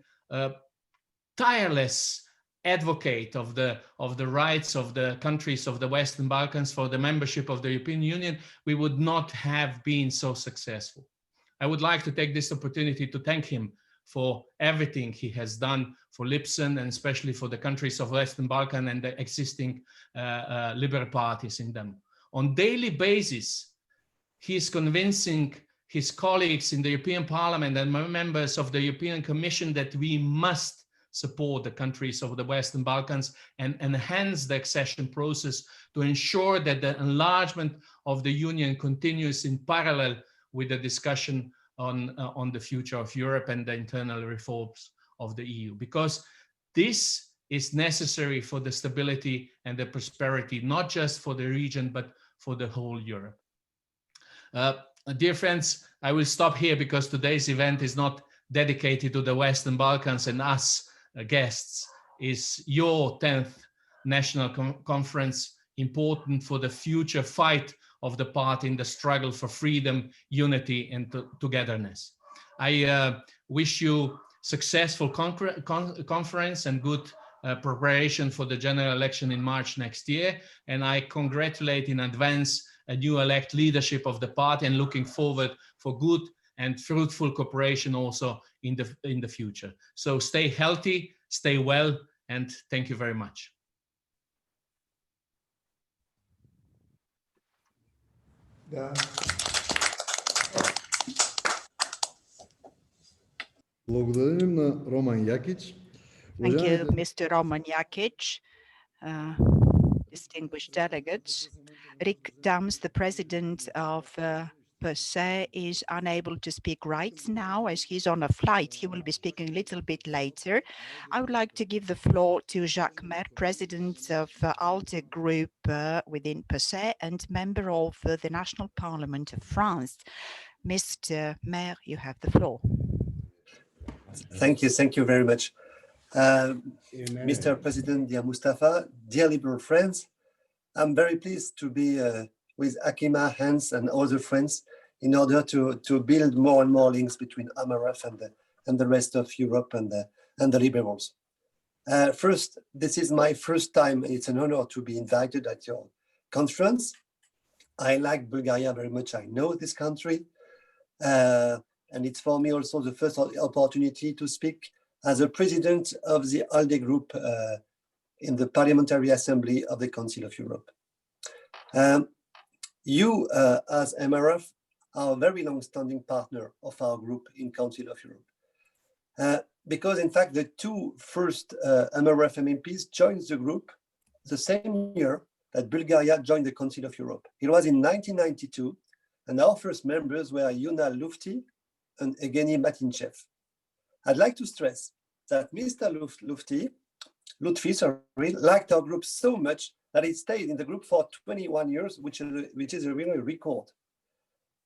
[SPEAKER 7] tireless advocate of the rights of the countries of the Western Balkans for the membership of the European Union, we would not have been so successful. I would like to take this opportunity to thank him for everything he has done for Lipsen and especially for the countries of Western Balkan and the existing liberal parties in them. On daily basis, he is convincing his colleagues in the European Parliament and members of the European Commission that we must support the countries of the Western Balkans and enhance the accession process to ensure that the enlargement of the Union continues in parallel with the discussion on the future of Europe and the internal reforms of the EU, because this is necessary for the stability and the prosperity, not just for the region, but for the whole Europe. Dear friends, I will stop here because today's event is not dedicated to the Western Balkans and us guests. Is your 10th National Conference important for the future fight of the party in the struggle for freedom, unity, and togetherness? I wish you successful conference and good preparation for the general election in March next year. And I congratulate in advance a new elect leadership of the party and looking forward for good and fruitful cooperation also in the future. So stay healthy, stay well, and thank you very much.
[SPEAKER 1] Да.
[SPEAKER 3] Благодарим на Роман Якич.
[SPEAKER 2] Thank you, Mr. Roman Jakic, distinguished delegates. Rick Dams, the president of PSE, is unable to speak right now as he's on a flight. He will be speaking a little bit later. I would like to give the floor to Jacques Mer, president of ALDE group within PSE and member of the National Parliament of France. Mr. Mer, you have the floor.
[SPEAKER 8] Thank you very much. Mr. President, dear Mustafa, dear liberal friends, I'm very pleased to be with Akima, Hans, and other friends in order to build more and more links between MRF and the rest of Europe and the liberals. First, this is my first time. It's an honor to be invited at your conference. I like Bulgaria very much. I know this country. And it's for me also the first opportunity to speak as a president of the ALDE group in the Parliamentary Assembly of the Council of Europe. You, as MRF, are a very long-standing partner of our group in Council of Europe. Because in fact, the two first MRF MEPs joined the group the same year that Bulgaria joined the Council of Europe. It was in 1992, and our first members were Yuna Lufti and Evgeny Matinchev. I'd like to stress that Mr. Lutfi liked our group so much that he stayed in the group for 21 years, which is a real record.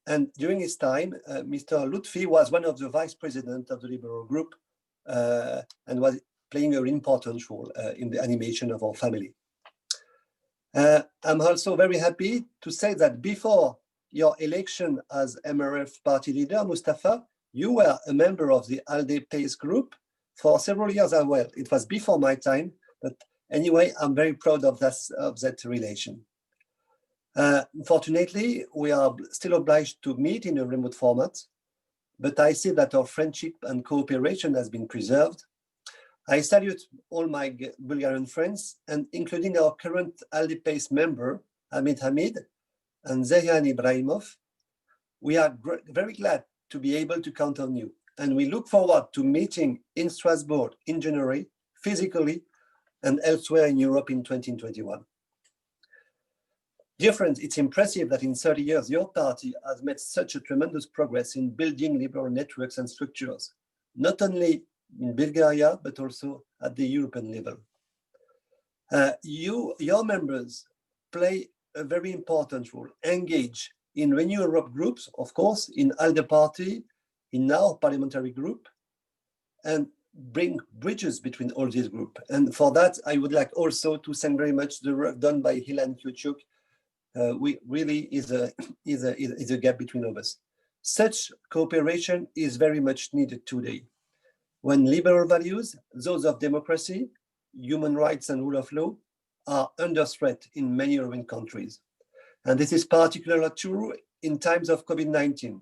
[SPEAKER 8] And during his time, Mr. Lutfi was one of the vice presidents of the Liberal group and was playing an important role in the animation of our family. I'm also very happy to say that before your election as MRF party leader, Mustafa, you were a member of the ALDE PACE group for several years as well. It was before my time, but anyway, I'm very proud of that relation. Unfortunately, we are still obliged to meet in a remote format, but I see that our friendship and cooperation has been preserved. I salute all my Bulgarian friends, and including our current ALDE-PACE member, Hamid Hamid, and Zehran Ibrahimov. We are very glad to be able to count on you, and we look forward to meeting in Strasbourg in January, physically, and elsewhere in Europe in 2021. Dear friends, it's impressive that in 30 years, your party has made such a tremendous progress in building liberal networks and structures, not only in Bulgaria, but also at the European level. Your members play a very important role, engage in Renew Europe groups, of course, in ALDE party, in our parliamentary group, and bring bridges between all these groups. And for that, I would like also to thank very much the work done by Ilan Kyuchuk. We really is a gap between of us. Such cooperation is very much needed today, when liberal values, those of democracy, human rights and rule of law, are under threat in many European countries. And this is particularly true in times of COVID-19.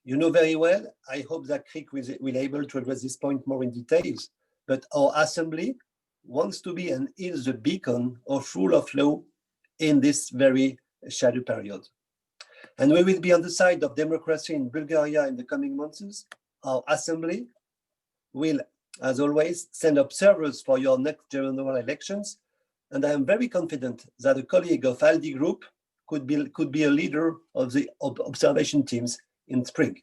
[SPEAKER 8] You know very well, I hope that Krik will be able to address this point more in details, but our assembly wants to be and is the beacon of rule of law in this very shadow period. And we will be on the side of democracy in Bulgaria in the coming months. Our assembly will, as always, send observers for your next general elections. And I am very confident that a colleague of ALDE Group could be a leader of the observation teams in spring.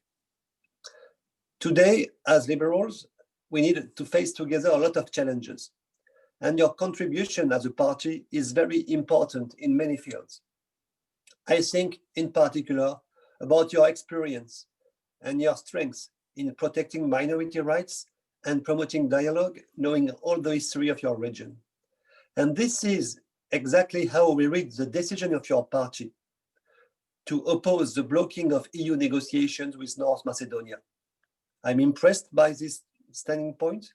[SPEAKER 8] Today, as liberals, we need to face together a lot of challenges. And your contribution as a party is very important in many fields. I think in particular about your experience and your strengths in protecting minority rights and promoting dialogue, knowing all the history of your region. And this is exactly how we read the decision of your party to oppose the blocking of EU negotiations with North Macedonia. I'm impressed by this standing point.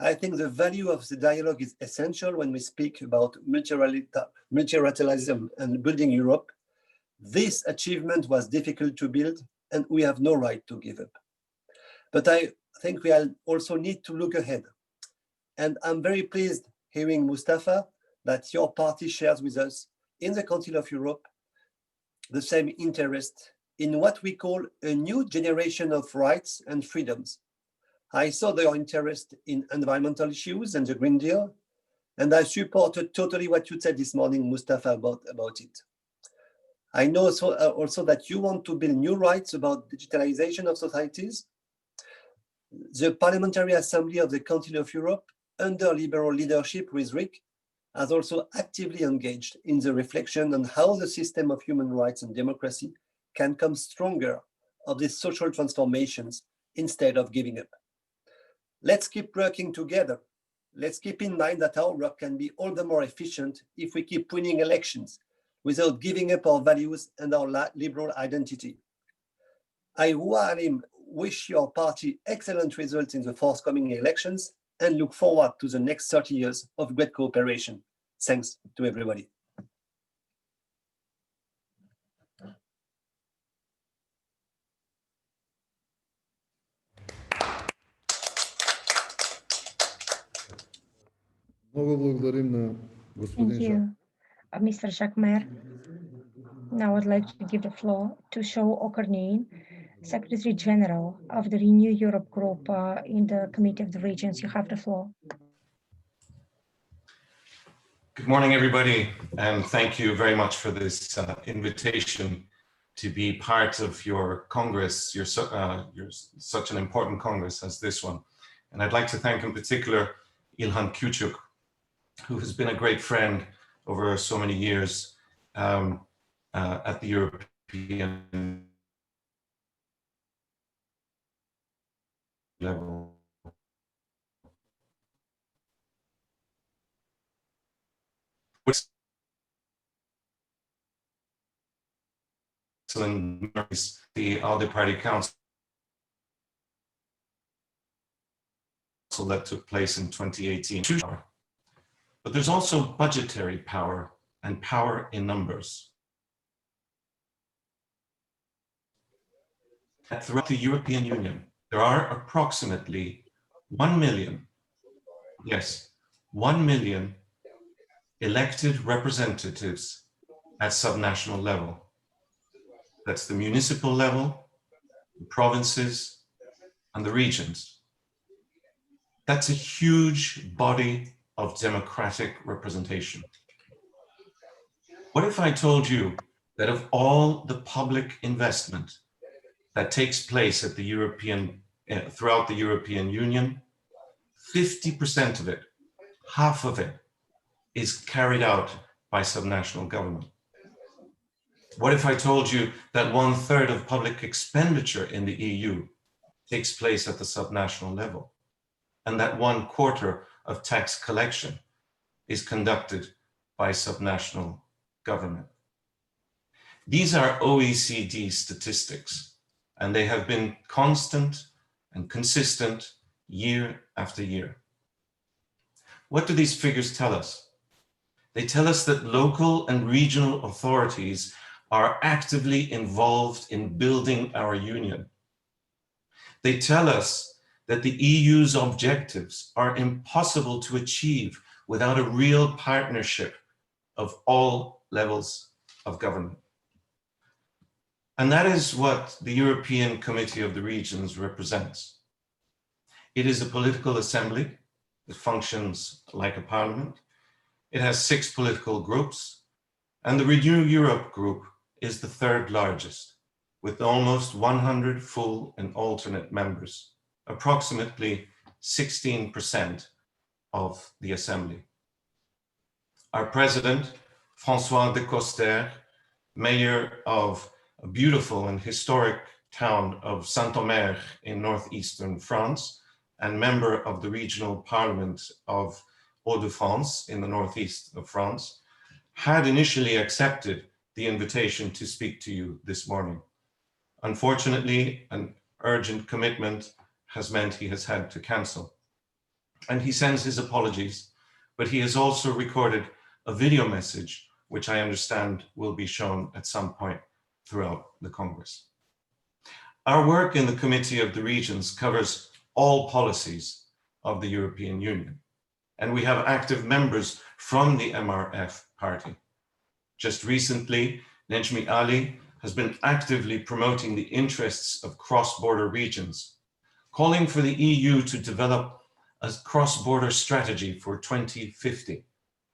[SPEAKER 8] I think the value of the dialogue is essential when we speak about multilateralism and building Europe. This achievement was difficult to build, and we have no right to give up. But I think we also need to look ahead. And I'm very pleased hearing, Mustafa, that your party shares with us in the Council of Europe the same interest in what we call a new generation of rights and freedoms. I saw your interest in environmental issues and the Green Deal, and I supported totally what you said this morning, Mustafa, about it. I know also that you want to build new rights about digitalization of societies. The Parliamentary Assembly of the Council of Europe, under liberal leadership with Rick, has also actively engaged in the reflection on how the system of human rights and democracy can come stronger of these social transformations instead of giving up. Let's keep working together. Let's keep in mind that our work can be all the more efficient if we keep winning elections without giving up our values and our liberal identity. I wish your party excellent results in the forthcoming elections and look forward to the next 30 years of great cooperation. Thanks to everybody.
[SPEAKER 3] Много благодарим на
[SPEAKER 4] Thank
[SPEAKER 3] господин Жак.
[SPEAKER 4] you, Mr. Jacques Maire. Now I'd like to give the floor to Show Okarnin, Secretary General of the Renew Europe Group in the Committee of the Regions. You have the floor.
[SPEAKER 9] Good morning, everybody, and thank you very much for this invitation to be part of your Congress, your such an important Congress as this one. And I'd like to thank in particular Ilhan Kyuchuk, who has been a great friend over so many years at the European level. The ALDE Party Council that took place in 2018. But there's also budgetary power and power in numbers. Throughout the European Union, there are approximately 1 million Yes, 1 million elected representatives at subnational level. That's the municipal level, the provinces, and the regions. That's a huge body of democratic representation. What if I told you that of all the public investment that takes place at the throughout the European Union, 50% of it, half of it, is carried out by subnational government? What if I told you that 1/3 of public expenditure in the EU takes place at the subnational level, and that 1/4 of tax collection is conducted by subnational government? These are OECD statistics, and they have been constant and consistent year after year. What do these figures tell us? They tell us that local and regional authorities are actively involved in building our union. They tell us that the EU's objectives are impossible to achieve without a real partnership of all levels of government. And that is what the European Committee of the Regions represents. It is a political assembly that functions like a parliament. It has 6 political groups, and the Renew Europe group is the 3rd largest, with almost 100 full and alternate members, approximately 16% of the assembly. Our president, François de Coster, mayor of a beautiful and historic town of Saint-Omer in northeastern France, and member of the regional parliament of Hauts-de-France in the northeast of France, had initially accepted the invitation to speak to you this morning. Unfortunately, an urgent commitment has meant he has had to cancel. And he sends his apologies, but he has also recorded a video message, which I understand will be shown at some point throughout the Congress. Our work in the Committee of the Regions covers all policies of the European Union, and we have active members from the MRF party. Just recently, Nejmi Ali has been actively promoting the interests of cross-border regions, calling for the EU to develop a cross-border strategy for 2050,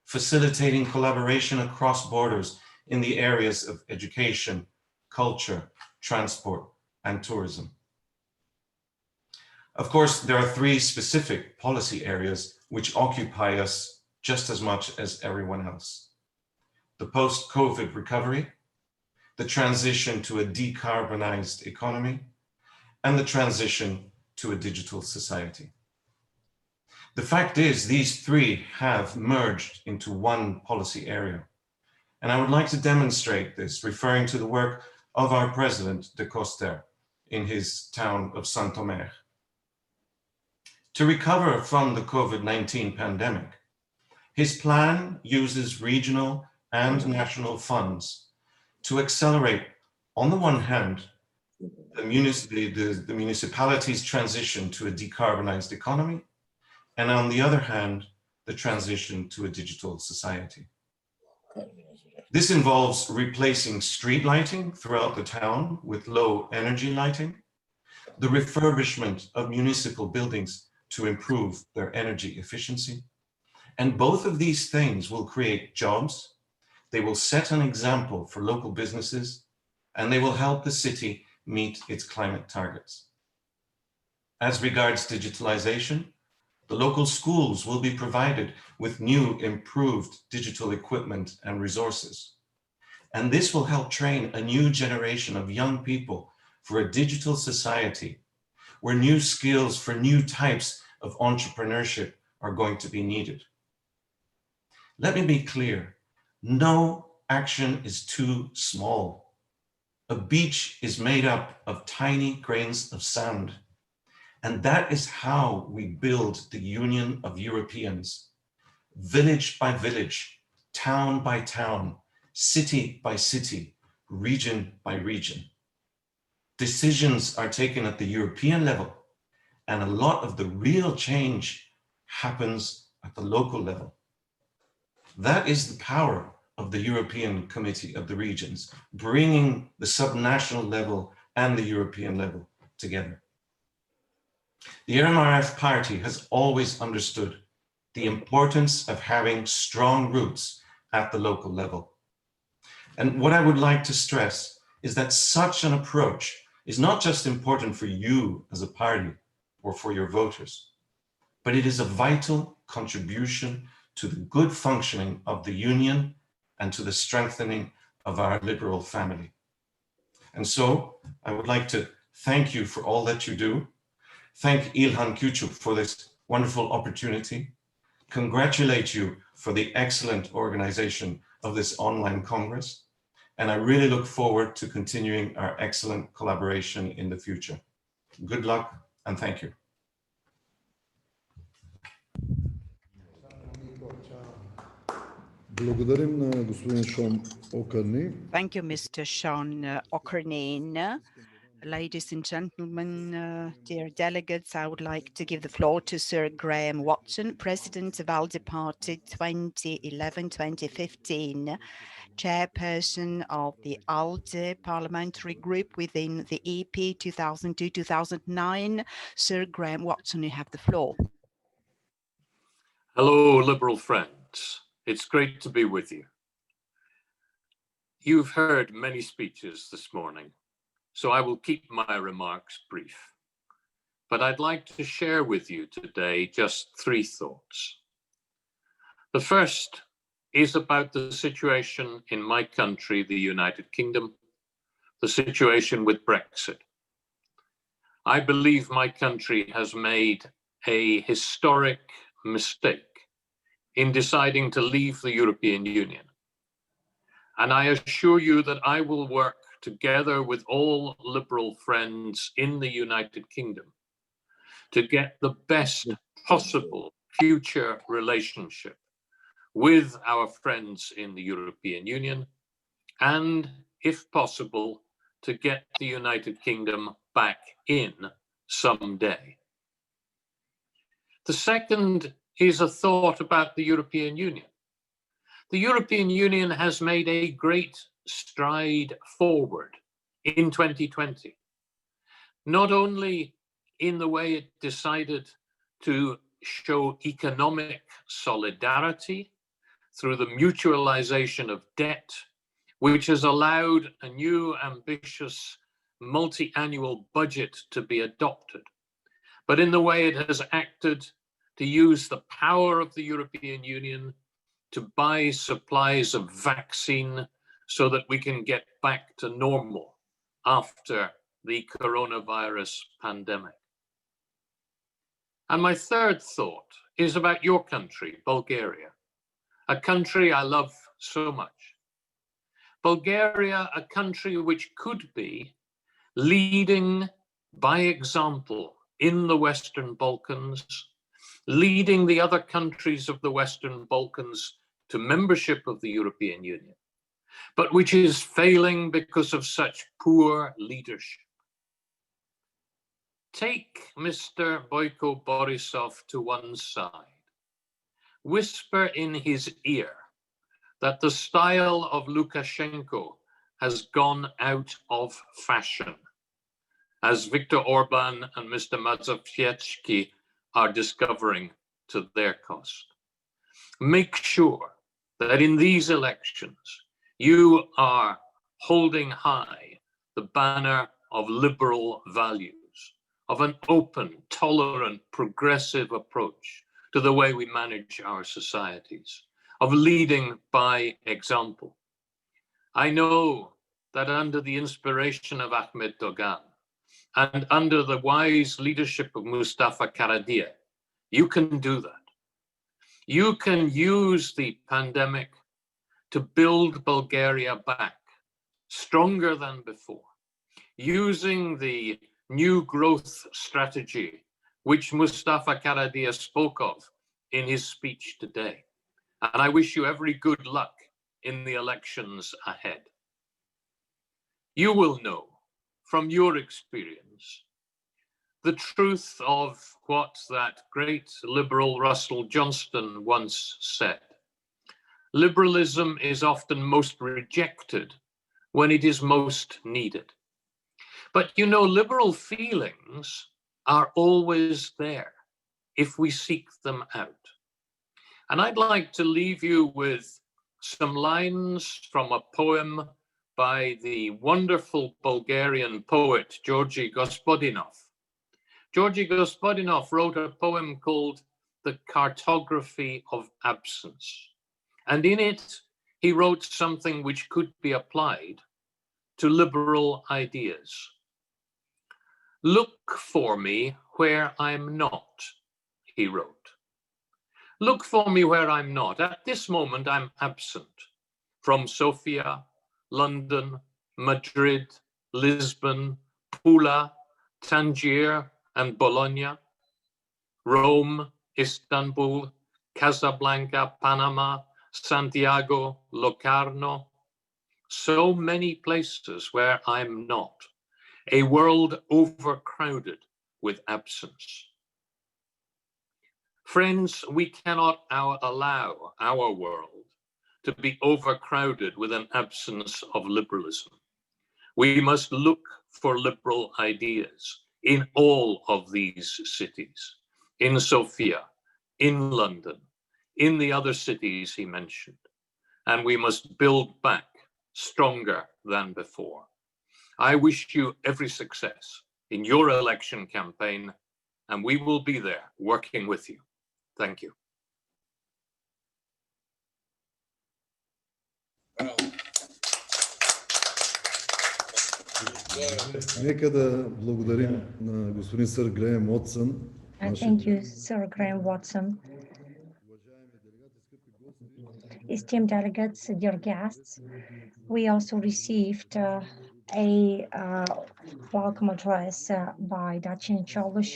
[SPEAKER 9] facilitating collaboration across borders in the areas of education, culture, transport, and tourism. Of course, there are 3 specific policy areas which occupy us just as much as everyone else: the post-COVID recovery, the transition to a decarbonized economy, and the transition to a digital society. The fact is, these 3 have merged into one policy area. And I would like to demonstrate this, referring to the work of our president, de Coster, in his town of Saint-Omer. To recover from the COVID-19 pandemic, his plan uses regional and national funds to accelerate, on the one hand, the municipalities' transition to a decarbonized economy, and on the other hand, the transition to a digital society. This involves replacing street lighting throughout the town with low energy lighting, the refurbishment of municipal buildings to improve their energy efficiency. And both of these things will create jobs, they will set an example for local businesses, and they will help the city meet its climate targets. As regards digitalization, the local schools will be provided with new, improved digital equipment and resources. And this will help train a new generation of young people for a digital society where new skills for new types of entrepreneurship are going to be needed. Let me be clear, no action is too small. A beach is made up of tiny grains of sand. And that is how we build the Union of Europeans, village by village, town by town, city by city, region by region. Decisions are taken at the European level, and a lot of the real change happens at the local level. That is the power of the European Committee of the Regions, bringing the subnational level and the European level together. The MRF party has always understood the importance of having strong roots at the local level. And what I would like to stress is that such an approach is not just important for you as a party or for your voters, but it is a vital contribution to the good functioning of the Union and to the strengthening of our liberal family. And so I would like to thank you for all that you do. Thank İlhan Küçük for this wonderful opportunity. Congratulate you for the excellent organization of this online Congress. And I really look forward to continuing our excellent collaboration in the future. Good luck and thank you.
[SPEAKER 3] Благодарим на господин Шон Окърни.
[SPEAKER 2] Thank you, Mr. Sean Okerneen. Ladies and gentlemen, dear delegates, I would like to give the floor to Sir Graham Watson, President of ALDE Party 2011-2015, Chairperson of the ALDE Parliamentary Group within the EP 2002-2009. Sir Graham Watson, you have the floor.
[SPEAKER 10] Hello, Liberal friends. It's great to be with you. You've heard many speeches this morning, so I will keep my remarks brief. But I'd like to share with you today just 3 thoughts. The first is about the situation in my country, the United Kingdom, the situation with Brexit. I believe my country has made a historic mistake in deciding to leave the European Union. And I assure you that I will work together with all Liberal friends in the United Kingdom to get the best possible future relationship with our friends in the European Union, and, if possible, to get the United Kingdom back in someday. The second is a thought about the European Union. The European Union has made a great stride forward in 2020, not only in the way it decided to show economic solidarity through the mutualization of debt, which has allowed a new ambitious multi-annual budget to be adopted, but in the way it has acted to use the power of the European Union to buy supplies of vaccine so that we can get back to normal after the coronavirus pandemic. And my third thought is about your country, Bulgaria, a country I love so much. Bulgaria, a country which could be leading by example in the Western Balkans, leading the other countries of the Western Balkans to membership of the European Union, but which is failing because of such poor leadership. Take Mr. Boyko Borisov to one side, whisper in his ear that the style of Lukashenko has gone out of fashion, as Viktor Orban and Mr. Mazowiecki are discovering to their cost. Make sure that in these elections, you are holding high the banner of liberal values, of an open, tolerant, progressive approach to the way we manage our societies, of leading by example. I know that under the inspiration of Ahmed Dogan and under the wise leadership of Mustafa Karadia, you can do that. You can use the pandemic to build Bulgaria back stronger than before, using the new growth strategy which Mustafa Karadia spoke of in his speech today. And I wish you every good luck in the elections ahead. You will know from your experience the truth of what that great liberal Russell Johnston once said. Liberalism is often most rejected when it is most needed. But you know, liberal feelings are always there if we seek them out. And I'd like to leave you with some lines from a poem by the wonderful Bulgarian poet, Georgi Gospodinov. Georgi Gospodinov wrote a poem called The Cartography of Absence. And in it, he wrote something which could be applied to liberal ideas. Look for me where I'm not, he wrote. Look for me where I'm not. At this moment, I'm absent from Sofia, London, Madrid, Lisbon, Pula, Tangier, and Bologna, Rome, Istanbul, Casablanca, Panama, Santiago, Locarno. So many places where I'm not. A world overcrowded with absence. Friends, we cannot allow our world to be overcrowded with an absence of liberalism. We must look for liberal ideas in all of these cities, in Sofia, in London, in the other cities he mentioned, and we must build back stronger than before. I wish you every success in your election campaign, and we will be there working with you. Thank you.
[SPEAKER 3] Нека да благодарим на господин сър Греъм Уотсън.
[SPEAKER 4] Thank you, Sir Graham Watson. Esteemed delegates, dear guests, we also received a welcome address by Dacian Cioloș,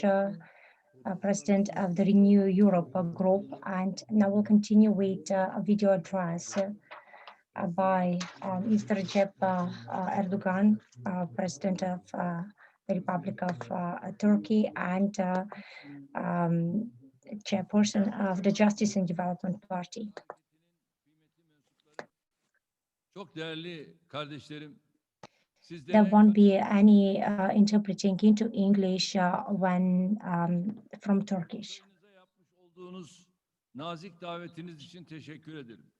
[SPEAKER 4] President of the Renew Europe group, and now we'll continue with a video address by Mr. Recep Erdogan, President of the Republic of Turkey and Chairperson of the Justice and Development Party. There won't be any interpreting into English when from Turkish.
[SPEAKER 11] Nazik davetiniz için teşekkür ederim.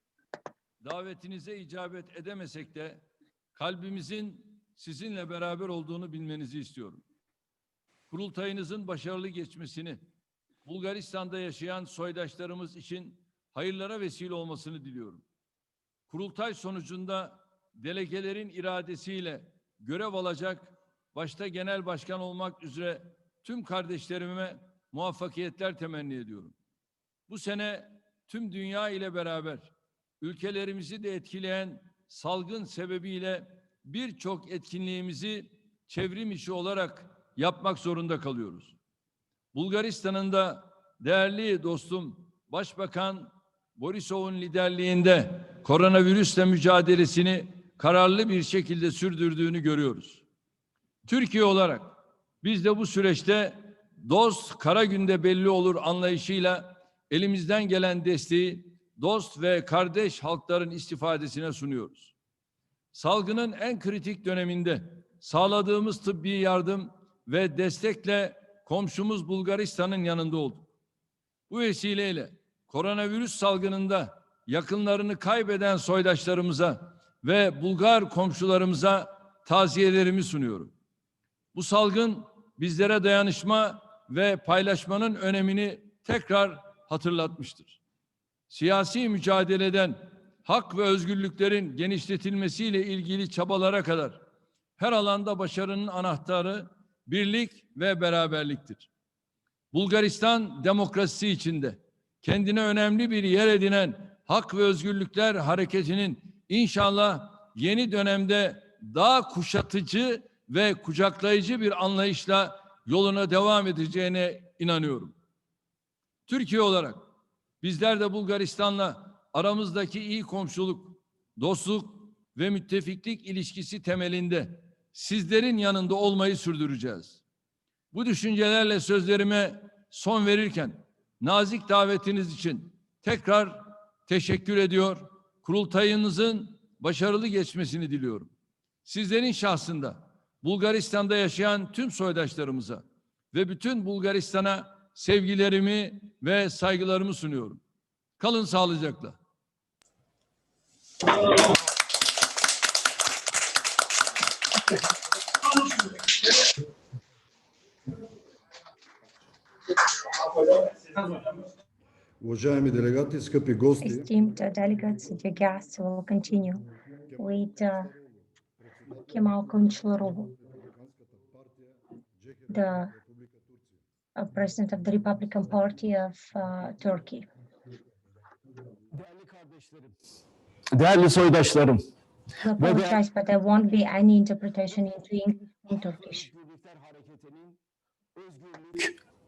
[SPEAKER 11] Davetinize icabet edemesek de kalbimizin sizinle beraber olduğunu bilmenizi istiyorum. Kurultayınızın başarılı geçmesini, Bulgaristan'da yaşayan soydaşlarımız için hayırlara vesile olmasını diliyorum. Kurultay sonucunda delegelerin iradesiyle görev alacak, başta genel başkan olmak üzere tüm kardeşlerime muvaffakiyetler temenni ediyorum. Bu sene tüm dünya ile beraber ülkelerimizi de etkileyen salgın sebebiyle birçok etkinliğimizi çevrim içi olarak yapmak zorunda kalıyoruz. Bulgaristan'ın da değerli dostum Başbakan Borisov'un liderliğinde koronavirüsle mücadelesini kararlı bir şekilde sürdürdüğünü görüyoruz. Türkiye olarak biz de bu süreçte dost kara günde belli olur anlayışıyla elimizden gelen desteği dost ve kardeş halkların istifadesine sunuyoruz. Salgının en kritik döneminde sağladığımız tıbbi yardım ve destekle komşumuz Bulgaristan'ın yanında olduk. Bu vesileyle koronavirüs salgınında yakınlarını kaybeden soydaşlarımıza ve Bulgar komşularımıza taziyelerimi sunuyorum. Bu salgın bizlere dayanışma ve paylaşmanın önemini tekrar hatırlatmıştır. Siyasi mücadeleden hak ve özgürlüklerin genişletilmesiyle ilgili çabalara kadar her alanda başarının anahtarı birlik ve beraberliktir. Bulgaristan demokrasisi içinde kendine önemli bir yer edinen Hak ve Özgürlükler Hareketi'nin inşallah yeni dönemde daha kuşatıcı ve kucaklayıcı bir anlayışla yoluna devam edeceğine inanıyorum. Türkiye olarak bizler de Bulgaristan'la aramızdaki iyi komşuluk, dostluk ve müttefiklik ilişkisi temelinde sizlerin yanında olmayı sürdüreceğiz. Bu düşüncelerle sözlerime son verirken nazik davetiniz için tekrar teşekkür ediyor. Kurultayınızın başarılı geçmesini diliyorum. Sizlerin şahsında Bulgaristan'da yaşayan tüm soydaşlarımıza ve bütün Bulgaristan'a sevgilerimi ve saygılarımı sunuyorum. Kalın sağlıcakla.
[SPEAKER 3] Уважаеми делегати, скъпи гости,
[SPEAKER 4] Esteemed delegates, dear guests, we will continue with Kemal Kılıçdaroğlu, the President of the Republican Party of Turkey.
[SPEAKER 12] Değerli soydaşlarım,
[SPEAKER 4] I apologize, but there won't be any interpretation into English and Turkish.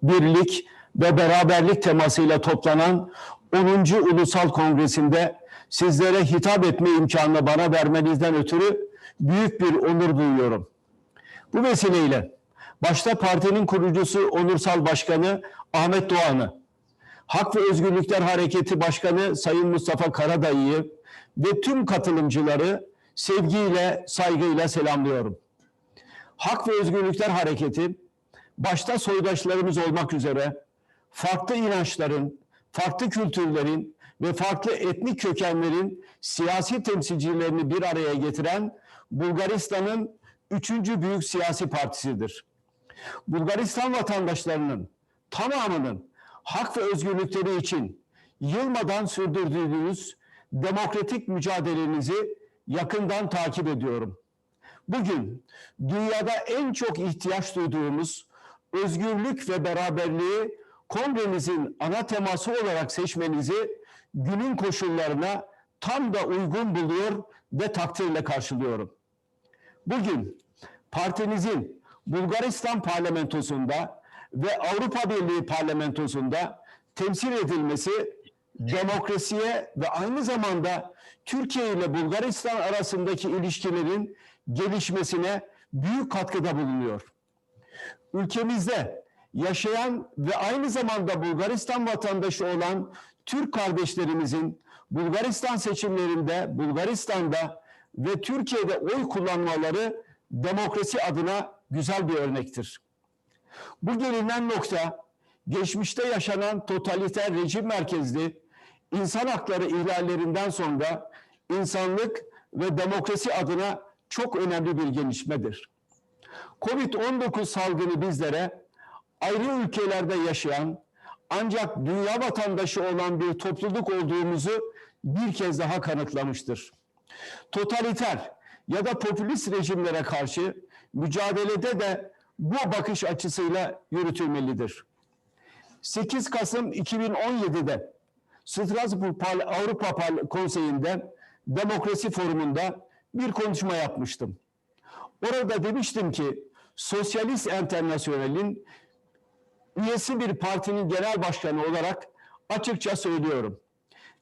[SPEAKER 12] birlik ve beraberlik temasıyla toplanan 10. Ulusal Kongresi'nde sizlere hitap etme imkanını bana vermenizden ötürü büyük bir onur duyuyorum. Bu vesileyle başta partinin kurucusu Onursal Başkanı Ahmet Doğan'ı, Hak ve Özgürlükler Hareketi Başkanı Sayın Mustafa Karadayı'yı ve tüm katılımcıları sevgiyle, saygıyla selamlıyorum. Hak ve Özgürlükler Hareketi, başta soydaşlarımız olmak üzere farklı inançların, farklı kültürlerin ve farklı etnik kökenlerin siyasi temsilcilerini bir araya getiren Bulgaristan'ın 3. büyük siyasi partisidir. Bulgaristan vatandaşlarının tamamının hak ve özgürlükleri için yılmadan sürdürdüğünüz demokratik mücadelenizi yakından takip ediyorum. Bugün dünyada en çok ihtiyaç duyduğumuz özgürlük ve beraberliği kongremizin ana teması olarak seçmenizi günün koşullarına tam da uygun buluyor ve takdirle karşılıyorum. Bugün partinizin Bulgaristan parlamentosunda ve Avrupa Birliği parlamentosunda temsil edilmesi demokrasiye ve aynı zamanda Türkiye ile Bulgaristan arasındaki ilişkilerin gelişmesine büyük katkıda bulunuyor. Ülkemizde yaşayan ve aynı zamanda Bulgaristan vatandaşı olan Türk kardeşlerimizin Bulgaristan seçimlerinde, Bulgaristan'da ve Türkiye'de oy kullanmaları demokrasi adına güzel bir örnektir. Bu gelinen nokta, geçmişte yaşanan totaliter rejim merkezli insan hakları ihlallerinden sonra insanlık ve demokrasi adına çok önemli bir gelişmedir. Covid-19 salgını bizlere ayrı ülkelerde yaşayan ancak dünya vatandaşı olan bir topluluk olduğumuzu bir kez daha kanıtlamıştır. Totaliter ya da popülist rejimlere karşı mücadelede de bu bakış açısıyla yürütülmelidir. 8 Kasım 2017'de Strasbourg Avrupa Konseyi'nde Demokrasi Forumu'nda bir konuşma yapmıştım. Orada demiştim ki Sosyalist Enternasyonel'in üyesi bir partinin genel başkanı olarak açıkça söylüyorum.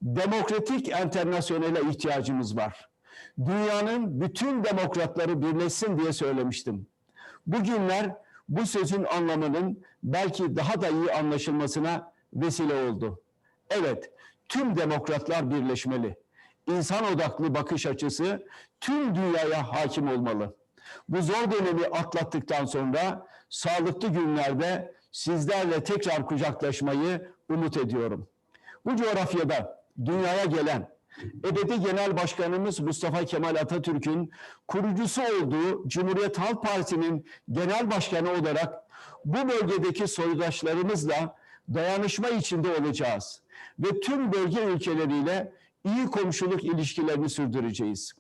[SPEAKER 12] Demokratik Enternasyonel'e ihtiyacımız var. Dünyanın bütün demokratları birleşsin diye söylemiştim. Bugünler bu sözün anlamının belki daha da iyi anlaşılmasına vesile oldu. Evet, tüm demokratlar birleşmeli. İnsan odaklı bakış açısı tüm dünyaya hakim olmalı. Bu zor dönemi atlattıktan sonra sağlıklı günlerde sizlerle tekrar kucaklaşmayı umut ediyorum. Bu coğrafyada dünyaya gelen ebedi Genel Başkanımız Mustafa Kemal Atatürk'ün kurucusu olduğu Cumhuriyet Halk Partisi'nin genel başkanı olarak bu bölgedeki soydaşlarımızla dayanışma içinde olacağız ve tüm bölge ülkeleriyle iyi komşuluk ilişkilerini sürdüreceğiz.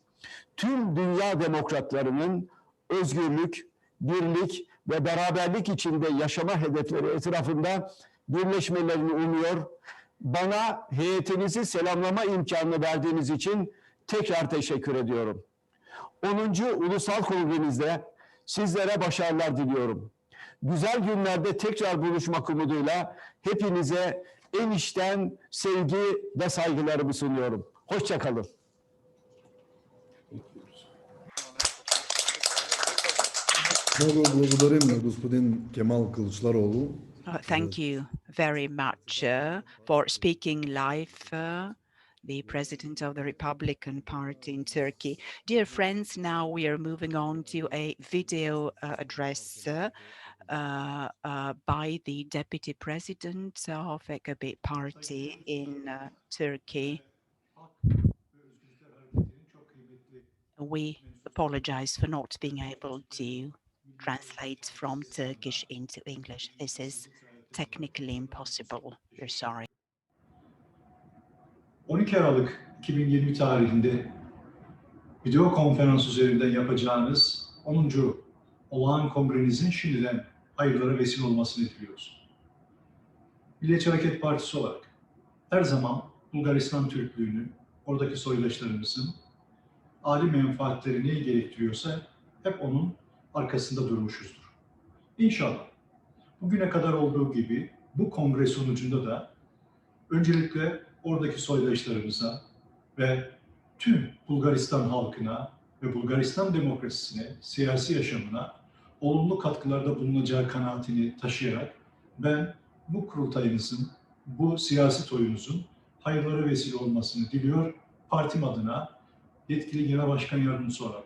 [SPEAKER 12] Tüm dünya demokratlarının özgürlük, birlik ve beraberlik içinde yaşama hedefleri etrafında birleşmelerini umuyor. Bana heyetinizi selamlama imkanını verdiğiniz için tekrar teşekkür ediyorum. 10. Ulusal Kongremizde sizlere başarılar diliyorum. Güzel günlerde tekrar buluşmak umuduyla hepinize en içten sevgi ve saygılarımı sunuyorum. Hoşça kalın.
[SPEAKER 3] Много благодарим на господин Кемал Кылычдаroğlu.
[SPEAKER 2] Thank you very much for speaking live, the President of the Republican Party in Turkey. Dear friends, now we are moving on to a video address by the Deputy President of AKP Party in Turkey. We apologize for not being able to translate from Turkish into English. This is technically impossible. We're sorry.
[SPEAKER 13] 12 Aralık 2020 tarihinde video konferans üzerinden yapacağınız 10. olağan kongrenizin şimdiden hayırlara vesile olmasını diliyoruz. Milliyetçi Hareket Partisi olarak her zaman Bulgaristan Türklüğünü, oradaki soydaşlarımızın âli menfaatleri neyi gerektiriyorsa hep onun arkasında durmuşuzdur. İnşallah bugüne kadar olduğu gibi bu kongre sonucunda da öncelikle oradaki soydaşlarımıza ve tüm Bulgaristan halkına ve Bulgaristan demokrasisine, siyasi yaşamına olumlu katkılarda bulunacağı kanaatini taşıyarak ben bu kurultayınızın, bu siyaset oyunuzun hayırlara vesile olmasını diliyor. Partim adına yetkili Genel Başkan Yardımcısı olarak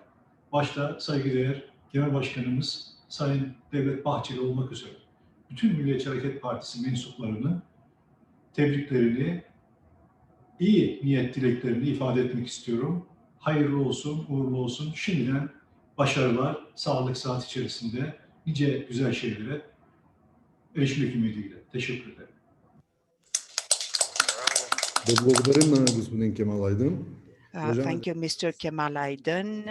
[SPEAKER 13] başta saygıdeğer Genel Başkanımız Sayın Devlet Bahçeli olmak üzere bütün Milliyetçi Hareket Partisi mensuplarının tebriklerini, iyi niyet dileklerini ifade etmek istiyorum. Hayırlı olsun, uğurlu olsun. Şimdiden başarılar, sağlık saat içerisinde nice güzel şeylere erişmek ümidiyle. Teşekkür ederim.
[SPEAKER 3] Благодарим на господин Кемал Aydın.
[SPEAKER 2] Thank you, Mr. Kemal Aydın.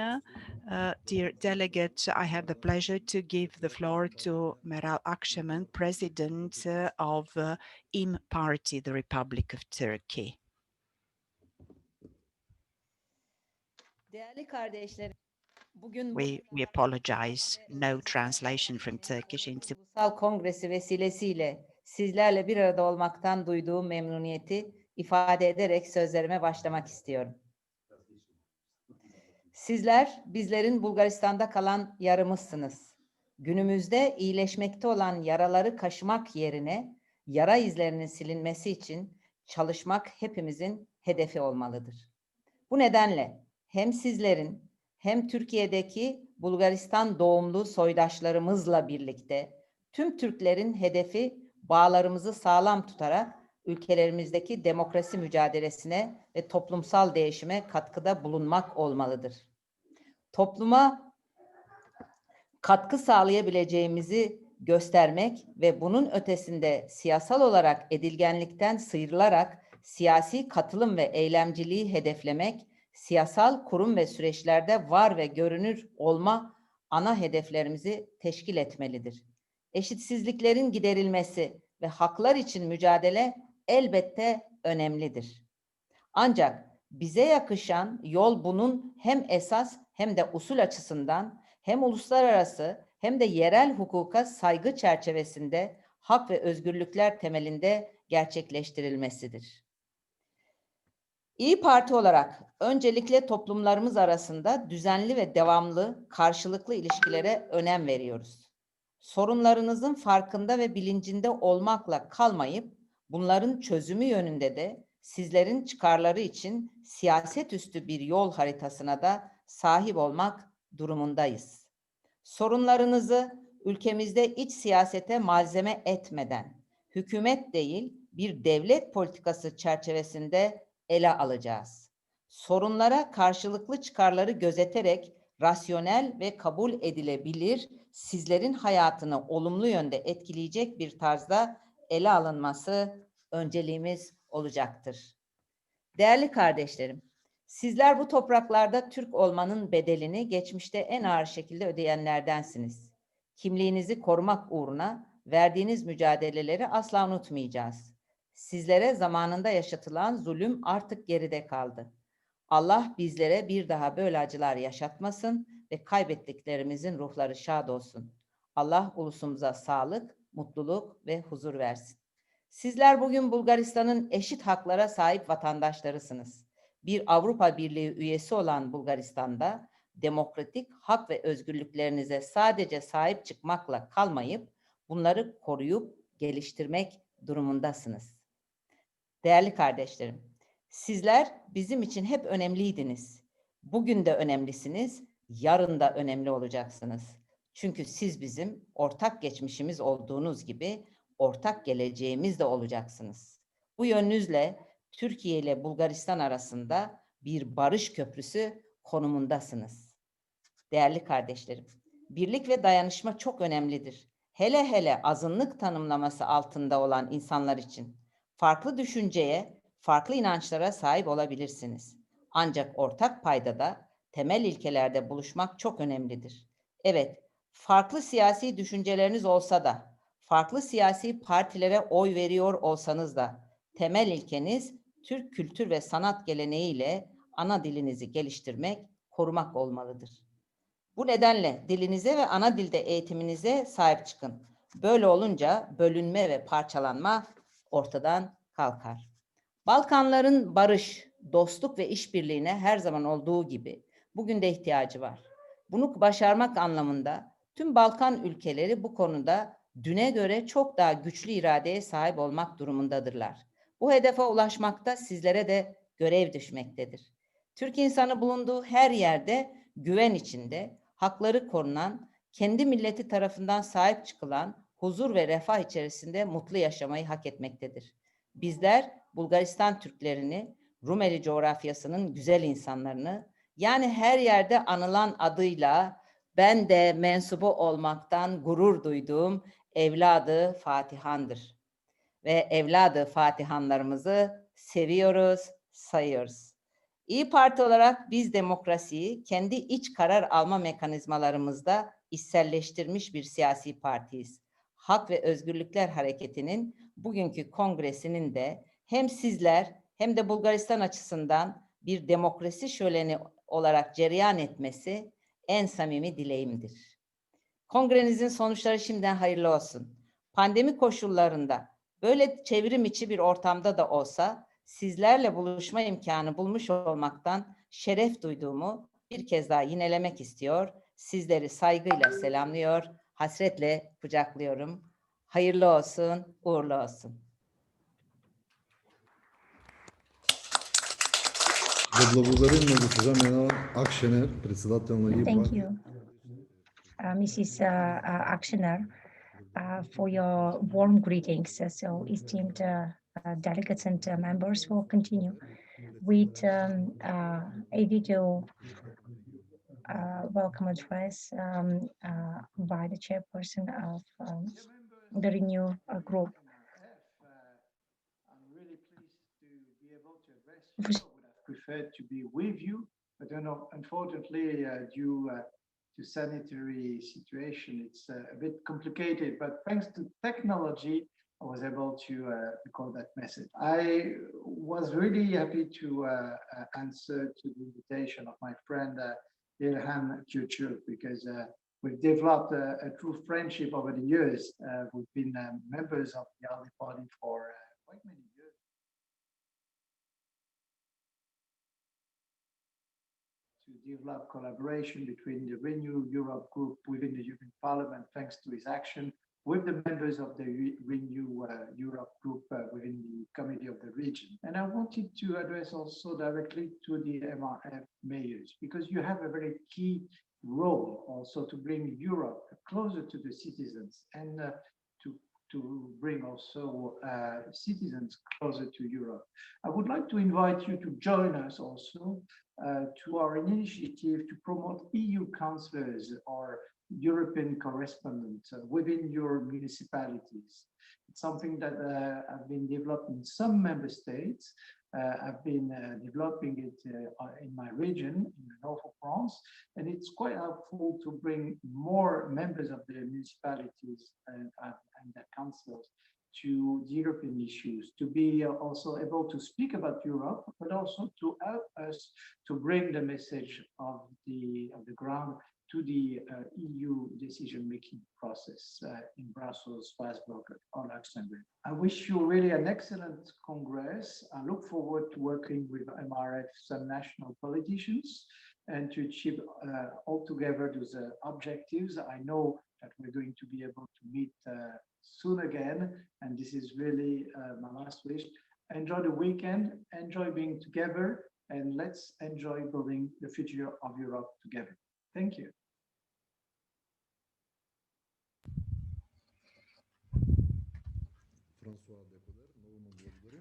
[SPEAKER 2] Dear delegate, I have the pleasure to give the floor to Meral Akşemen, President of İYİ Party, the Republic of Turkey.
[SPEAKER 14] Değerli kardeşlerim, bugün
[SPEAKER 2] We apologize, no translation from Turkish into
[SPEAKER 14] Ulusal Kongresi vesilesiyle sizlerle bir arada olmaktan duyduğum memnuniyeti ifade ederek sözlerime başlamak istiyorum. Sizler bizlerin Bulgaristan'da kalan yarımızsınız. Günümüzde iyileşmekte olan yaraları kaşımak yerine yara izlerinin silinmesi için çalışmak hepimizin hedefi olmalıdır. Bu nedenle hem sizlerin hem Türkiye'deki Bulgaristan doğumlu soydaşlarımızla birlikte tüm Türklerin hedefi bağlarımızı sağlam tutarak ülkelerimizdeki demokrasi mücadelesine ve toplumsal değişime katkıda bulunmak olmalıdır. Topluma katkı sağlayabileceğimizi göstermek ve bunun ötesinde siyasal olarak edilgenlikten sıyrılarak siyasi katılım ve eylemciliği hedeflemek, siyasal kurum ve süreçlerde var ve görünür olma ana hedeflerimizi teşkil etmelidir. Eşitsizliklerin giderilmesi ve haklar için mücadele elbette önemlidir. Ancak bize yakışan yol bunun hem esas hem de usul açısından hem uluslararası hem de yerel hukuka saygı çerçevesinde hak ve özgürlükler temelinde gerçekleştirilmesidir. İYİ Parti olarak öncelikle toplumlarımız arasında düzenli ve devamlı karşılıklı ilişkilere önem veriyoruz. Sorunlarınızın farkında ve bilincinde olmakla kalmayıp bunların çözümü yönünde de sizlerin çıkarları için siyaset üstü bir yol haritasına da sahip olmak durumundayız. Sorunlarınızı ülkemizde iç siyasete malzeme etmeden, hükümet değil bir devlet politikası çerçevesinde ele alacağız. Sorunlara karşılıklı çıkarları gözeterek rasyonel ve kabul edilebilir, sizlerin hayatını olumlu yönde etkileyecek bir tarzda ele alınması önceliğimiz olacaktır. Değerli kardeşlerim, sizler bu topraklarda Türk olmanın bedelini geçmişte en ağır şekilde ödeyenlerdensiniz. Kimliğinizi korumak uğruna verdiğiniz mücadeleleri asla unutmayacağız. Sizlere zamanında yaşatılan zulüm artık geride kaldı. Allah bizlere bir daha böyle acılar yaşatmasın ve kaybettiklerimizin ruhları şad olsun. Allah ulusumuza sağlık, mutluluk ve huzur versin. Sizler bugün Bulgaristan'ın eşit haklara sahip vatandaşlarısınız. Bir Avrupa Birliği üyesi olan Bulgaristan'da demokratik hak ve özgürlüklerinize sadece sahip çıkmakla kalmayıp bunları koruyup geliştirmek durumundasınız. Değerli kardeşlerim, sizler bizim için hep önemliydiniz. Bugün de önemlisiniz, yarın da önemli olacaksınız. Çünkü siz bizim ortak geçmişimiz olduğunuz gibi ortak geleceğimiz de olacaksınız. Bu yönünüzle Türkiye ile Bulgaristan arasında bir barış köprüsü konumundasınız. Değerli kardeşlerim, birlik ve dayanışma çok önemlidir. Hele hele azınlık tanımlaması altında olan insanlar için. Farklı düşünceye, farklı inançlara sahip olabilirsiniz. Ancak ortak paydada, temel ilkelerde buluşmak çok önemlidir. Evet, farklı siyasi düşünceleriniz olsa da, farklı siyasi partilere oy veriyor olsanız da, temel ilkeniz Türk kültür ve sanat geleneğiyle ana dilinizi geliştirmek, korumak olmalıdır. Bu nedenle dilinize ve ana dilde eğitiminize sahip çıkın. Böyle olunca bölünme ve parçalanma ortadan kalkar. Balkanların barış, dostluk ve işbirliğine her zaman olduğu gibi bugün de ihtiyacı var. Bunu başarmak anlamında tüm Balkan ülkeleri bu konuda düne göre çok daha güçlü iradeye sahip olmak durumundadırlar. Bu hedefe ulaşmakta sizlere de görev düşmektedir. Türk insanı bulunduğu her yerde güven içinde, hakları korunan, kendi milleti tarafından sahip çıkılan, huzur ve refah içerisinde mutlu yaşamayı hak etmektedir. Bizler Bulgaristan Türklerini, Rumeli coğrafyasının güzel insanlarını, yani her yerde anılan adıyla ben de mensubu olmaktan gurur duyduğum evladı Fatihan'dır. Ve evladı Fatihanlarımızı seviyoruz, sayıyoruz. İyi Parti olarak biz demokrasiyi kendi iç karar alma mekanizmalarımızda içselleştirmiş bir siyasi partiyiz. Hak ve Özgürlükler Hareketi'nin bugünkü kongresinin de hem sizler hem de Bulgaristan açısından bir demokrasi şöleni olarak cereyan etmesi en samimi dileğimdir. Kongrenizin sonuçları şimdiden hayırlı olsun. Pandemi koşullarında böyle çevrim içi bir ortamda da olsa sizlerle buluşma imkanı bulmuş olmaktan şeref duyduğumu bir kez daha yinelemek istiyor. Sizleri saygıyla selamlıyor, hasretle kucaklıyorum. Hayırlı olsun, uğurlu olsun.
[SPEAKER 3] Благодарим на госпожа Мена Акшенер, председател на ИПА.
[SPEAKER 4] Thank you, Mrs. Akşener, for your warm greetings. So, esteemed delegates and members, will continue with a video welcome address by the chairperson of the Renew Group.
[SPEAKER 13] I'm really pleased to be able to address you. I would have preferred to be with you, but unfortunately, due to sanitary situation, it's a bit complicated. But thanks to technology, I was able to record that message. I was really happy to answer to the invitation of my friend Ilhan Küçük, because we've developed a true friendship over the years. We've been members of the ALDE party for quite many years. To develop collaboration between the Renew Europe group within the European Parliament, thanks to his action with the members of the Renew Europe group within the Committee of the Region. And I wanted to address also directly to the MRF mayors, because you have a very key role also to bring Europe closer to the citizens and to bring also citizens closer to Europe. I would like to invite you to join us also to our initiative to promote EU councillors or European correspondents within your municipalities. It's something that I've been developed in some member states. I've been developing it in my region, in the north of France, and it's quite helpful to bring more members of the municipalities and their councils to the European issues, to be also able to speak about Europe, but also to help us to bring the message of the ground
[SPEAKER 15] to the EU decision-making process in Brussels, Strasbourg, or Luxembourg. I wish you really an excellent Congress. I look forward to working with MRF's national politicians and to achieve all together those objectives. I know that we're going to be able to meet soon again, and this is really my last wish. Enjoy the weekend, enjoy being together, and let's enjoy building the future of Europe together. Thank you.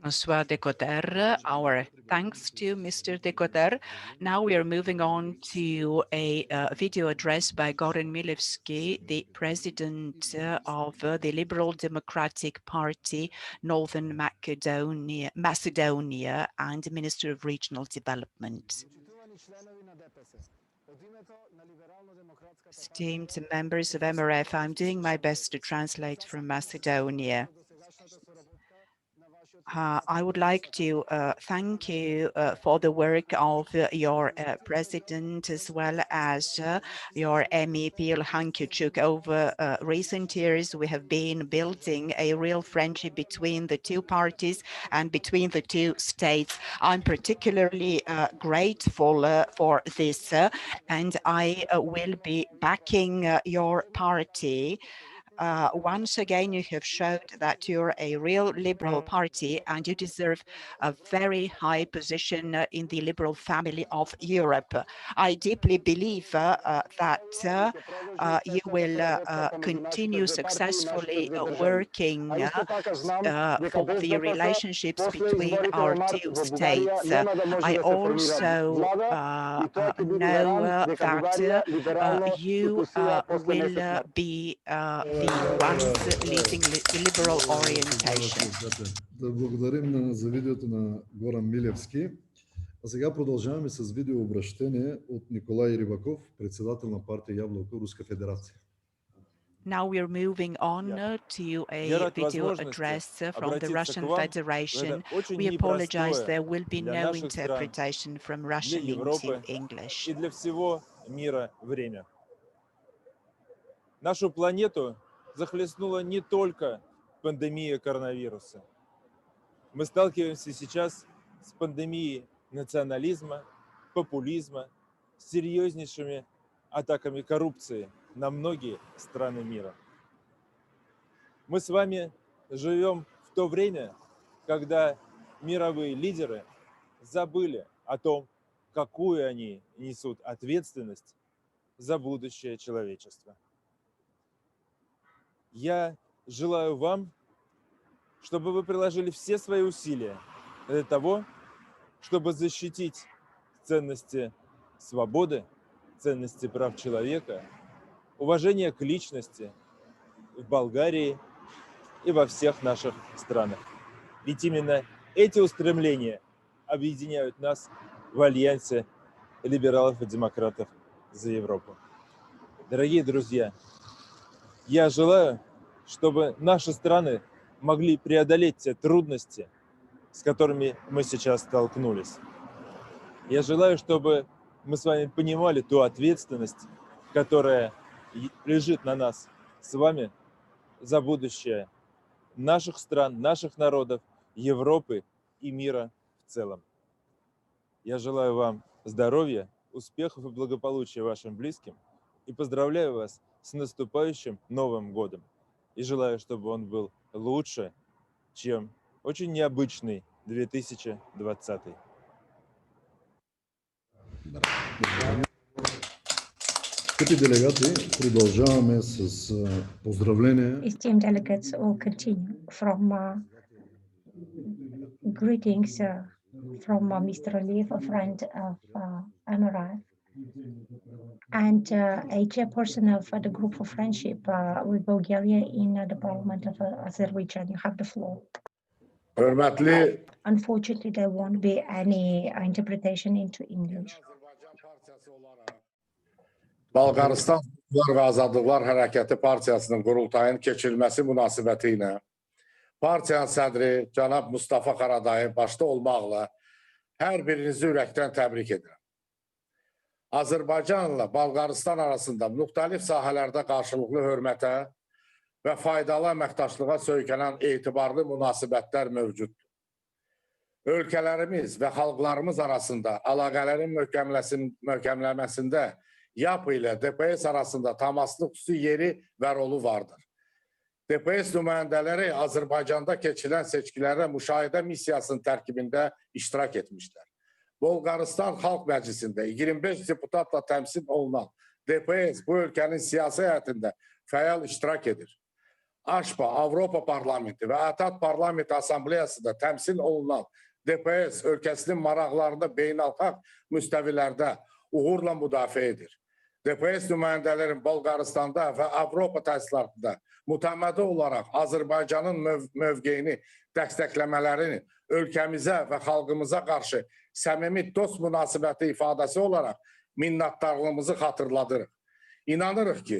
[SPEAKER 2] François Decoter, our thanks to Mr. Decoter. Now we are moving on to a video address by Goran Milevski, the president of the Liberal Democratic Party, Northern Macedonia, and Minister of Regional Development. Esteemed members of MRF, I'm doing my best to translate from Macedonia. I would like to thank you for the work of your president, as well as your MEP Ilhan Küçük. Over recent years, we have been building a real friendship between the two parties and between the two states. I'm particularly grateful for this, and I will be backing your party. Once again, you have showed that you're a real liberal party and you deserve a very high position in the liberal family of Europe. I deeply believe that you will continue successfully working for the relationships between our two states. I also know that you will be the ones leading the liberal orientation.
[SPEAKER 3] Да благодарим за видеото на Горан Милевски. А сега продължаваме с видеообращение от Николай Рибаков, председател на партия Яблоко, Руска федерация.
[SPEAKER 2] Now we are moving on to a video address from the Russian Federation. We apologize, there will be no interpretation from Russian into English.
[SPEAKER 16] И для всего мира время. Нашу планету захлестнула не только пандемия коронавируса. Мы сталкиваемся сейчас с пандемией национализма, популизма, с серьезнейшими атаками коррупции на многие страны мира. Мы с вами живем в то время, когда мировые лидеры забыли о том, какую они несут ответственность за будущее человечества. Я желаю вам, чтобы вы приложили все свои усилия для того, чтобы защитить ценности свободы, ценности прав человека, уважение к личности в Болгарии и во всех наших странах. Ведь именно эти устремления объединяют нас в альянсе либералов и демократов за Европу. Дорогие друзья, я желаю, чтобы наши страны могли преодолеть те трудности, с которыми мы сейчас столкнулись. Я желаю, чтобы мы с вами понимали ту ответственность, которая лежит на нас с вами за будущее наших стран, наших народов, Европы и мира в целом. Я желаю вам здоровья, успехов и благополучия вашим близким и поздравляю вас с наступающим Новым годом. И желаю, чтобы он был лучше, чем очень необычный 2020.
[SPEAKER 3] Скъпи делегати, продължаваме с поздравления.
[SPEAKER 4] Esteemed delegates will continue from greetings from Mr. Aliyev, a friend of MRF, and a chairperson of the group for friendship with Bulgaria in the parliament of Azerbaijan. You have the floor. Unfortunately, there won't be any interpretation into English.
[SPEAKER 17] Balqaristan Hüquqlar və Azadlıqlar Hərəkəti Partiyasının qurultayının keçirilməsi münasibəti ilə partiyanın sədri cənab Mustafa Qaradayı başda olmaqla hər birinizi ürəkdən təbrik edirəm. Azərbaycanla Bolqarıstan arasında müxtəlif sahələrdə qarşılıqlı hörmətə və faydalı əməkdaşlığa söykənən etibarlı münasibətlər mövcuddur. Ölkələrimiz və xalqlarımız arasında əlaqələrin möhkəmlənməsində YAP ilə DPS arasında təmaslı xüsusi yeri və rolu vardır. DPS nümayəndələri Azərbaycanda keçirilən seçkilərdə müşahidə missiyasının tərkibində iştirak etmişlər. Bolqarıstan Xalq Məclisində 25 deputatla təmsil olunan DPS bu ölkənin siyasi həyatında fəal iştirak edir. AŞPA, Avropa Parlamenti və ATAT Parlament Assambleyasında təmsil olunan DPS ölkəsinin maraqlarında beynəlxalq müstəvilərdə uğurla müdafiə edir. DPS nümayəndələrin Bolqarıstanda və Avropa təsisatında mütəmmədi olaraq Azərbaycanın mövqeyini dəstəkləmələrini ölkəmizə və xalqımıza qarşı səmimi dost münasibəti ifadəsi olaraq minnətdarlığımızı xatırladırıq. İnanırıq ki,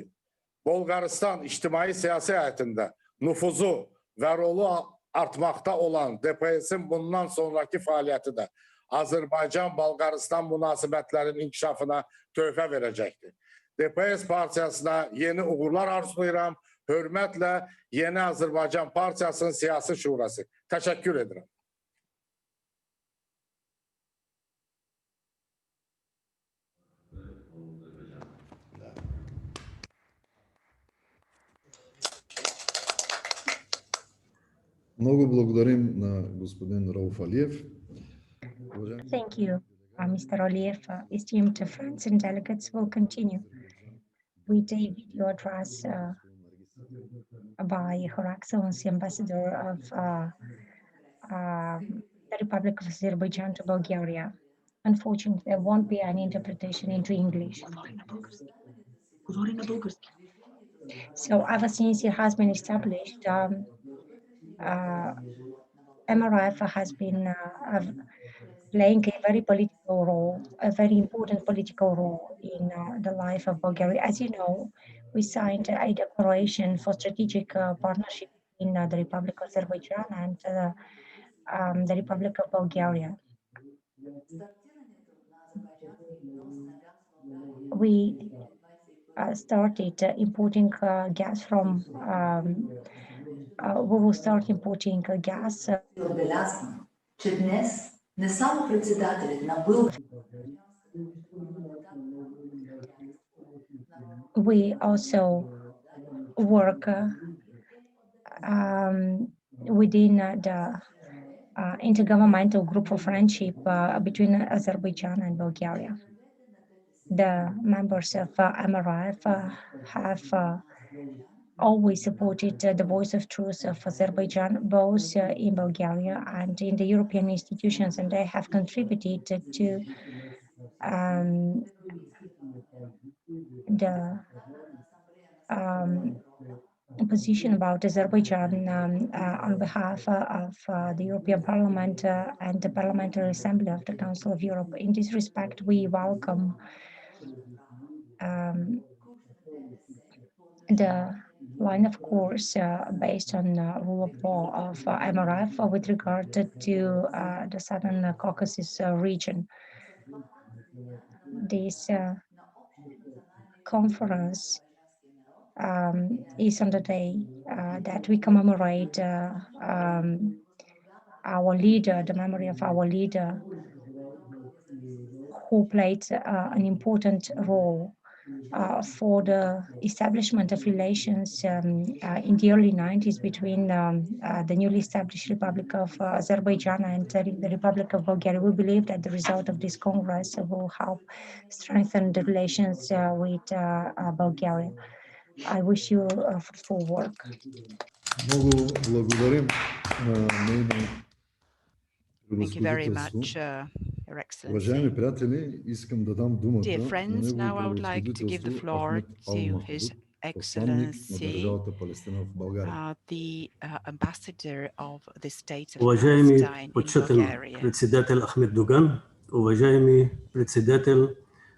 [SPEAKER 17] Bolqarıstan ictimai siyasi həyatında nüfuzu və rolu artmaqda olan DPS-in bundan sonraki fəaliyyəti də Azərbaycan-Bolqarıstan münasibətlərinin inkişafına töhfə verəcəkdir. DPS partiyasına yeni uğurlar arzulayıram. Hörmətlə Yeni Azərbaycan Partiyasının siyasi şurası. Təşəkkür edirəm.
[SPEAKER 3] Много благодарим на господин Рауф Алиев.
[SPEAKER 4] Thank you, Mr. Aliyev. Esteemed friends and delegates, will continue with a video address by Her Excellency Ambassador of the Republic of Azerbaijan to Bulgaria. Unfortunately, there won't be any interpretation into English. So ever since it has been established, MRF has been playing a very political role, a very important political role in the life of Bulgaria. As you know, we signed a declaration for strategic partnership in the Republic of Azerbaijan and the Republic of Bulgaria. We started importing gas from, we will start importing gas. We also work within the intergovernmental group for friendship between Azerbaijan and Bulgaria. The members of MRF have always supported the voice of truth of Azerbaijan, both in Bulgaria and in the European institutions, and they have contributed to the position about Azerbaijan on behalf of the European Parliament and the Parliamentary Assembly of the Council of Europe. In this respect, we welcome the line of course based on rule of law of MRF with regard to the Southern Caucasus region. This conference is on the day that we commemorate our leader, the memory of our leader, who played an important role for the establishment of relations in the early 90s between the newly established Republic of Azerbaijan and the Republic of Bulgaria. We believe that the result of this Congress will help strengthen the relations with Bulgaria. I wish you fruitful work.
[SPEAKER 2] Thank you very much, Your Excellency. Dear friends, now I would like to give the floor to His Excellency, the Ambassador of the State of Palestine in Bulgaria.
[SPEAKER 18] Председатель Ахмед Дуган, уважаемый председатель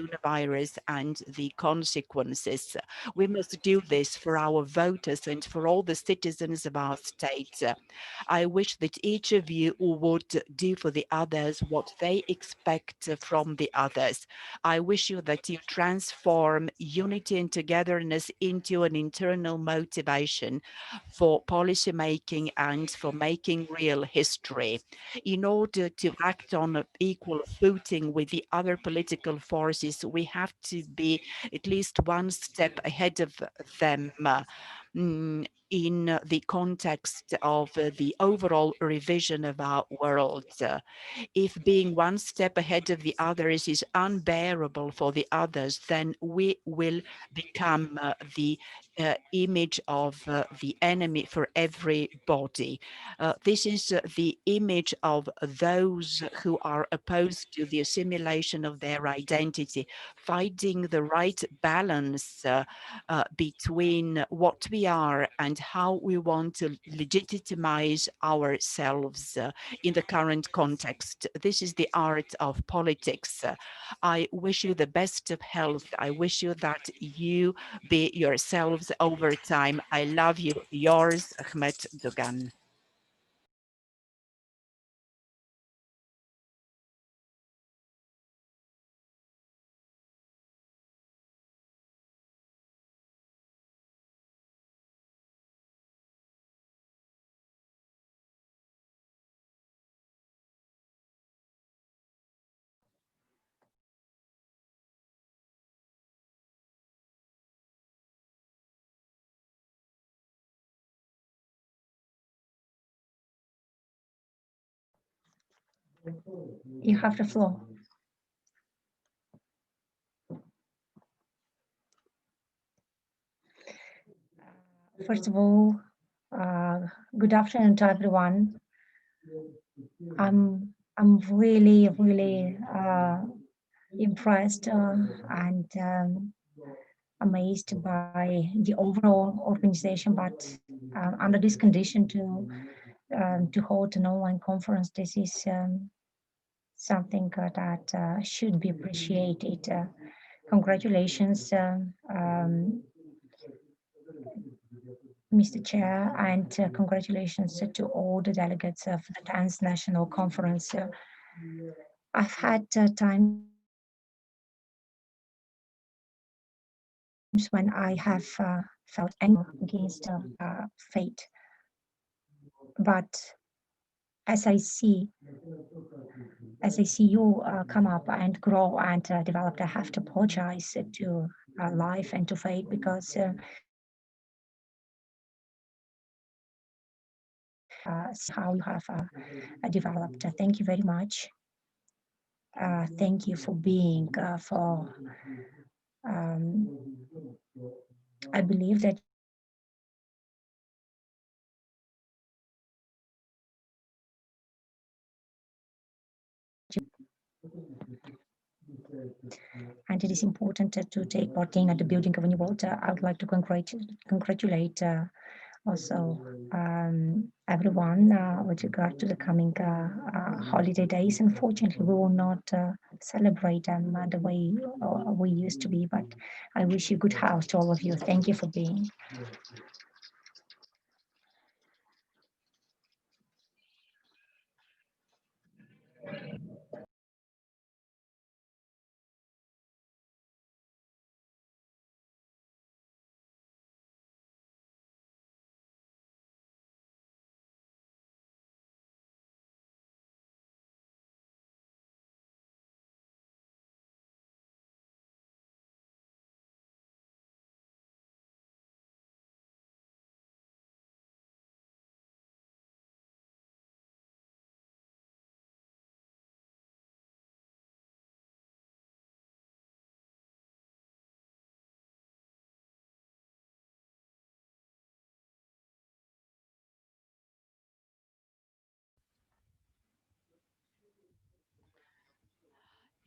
[SPEAKER 2] coronavirus and the consequences. We must do this for our voters and for all the citizens of our state. I wish that each of you would do for the others what what they expect from the others. I wish you that you transform unity and togetherness into an internal motivation for policy making and for making real history. In order to act on an equal footing with the other political forces, we have to be at least one step ahead of them in the context of the overall revision of our world. If being one step ahead of the others is unbearable for the others, then we will become the image of the enemy for everybody. This is the image of those who are opposed to the assimilation of their identity, finding the right balance between what we are and how we want to legitimize ourselves in the current context. This is the art of politics. I wish you the best of health. I wish you that you be yourselves over time. I love you. Yours, Xth National.
[SPEAKER 4] You have the floor. First of all, good afternoon to everyone. I'm really impressed and amazed by the overall organization, but under this condition to hold an online conference, this is something that should be appreciated. Congratulations, Mr. Chair, and congratulations to all the delegates of the Xth National Conference. I've had times when I have felt anger against fate, but as I see you come up and grow and develop, I have to apologize to life and to fate, because how you have developed. Thank you very much. Thank you for being I believe that and it is important to take part in the building of a new world. I would like to congratulate also everyone with regard to the coming holiday days. Unfortunately, we will not celebrate them the way we used to be, but I wish you good health to all of you. Thank you for being.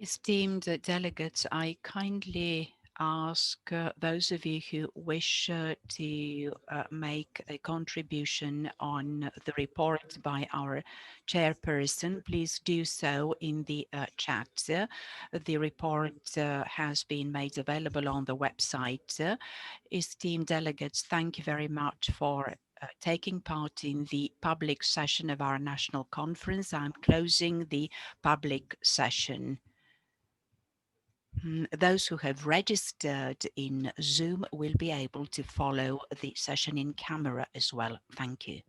[SPEAKER 2] Esteemed delegates, I kindly ask those of you who wish to make a contribution on the report by our chairperson, please do so in the chat. The report has been made available on the website. Esteemed delegates, thank you very much for taking part in the public session of our national conference. I'm closing the public session. Those who have registered in Zoom will be able to follow the session in camera as well. Thank you.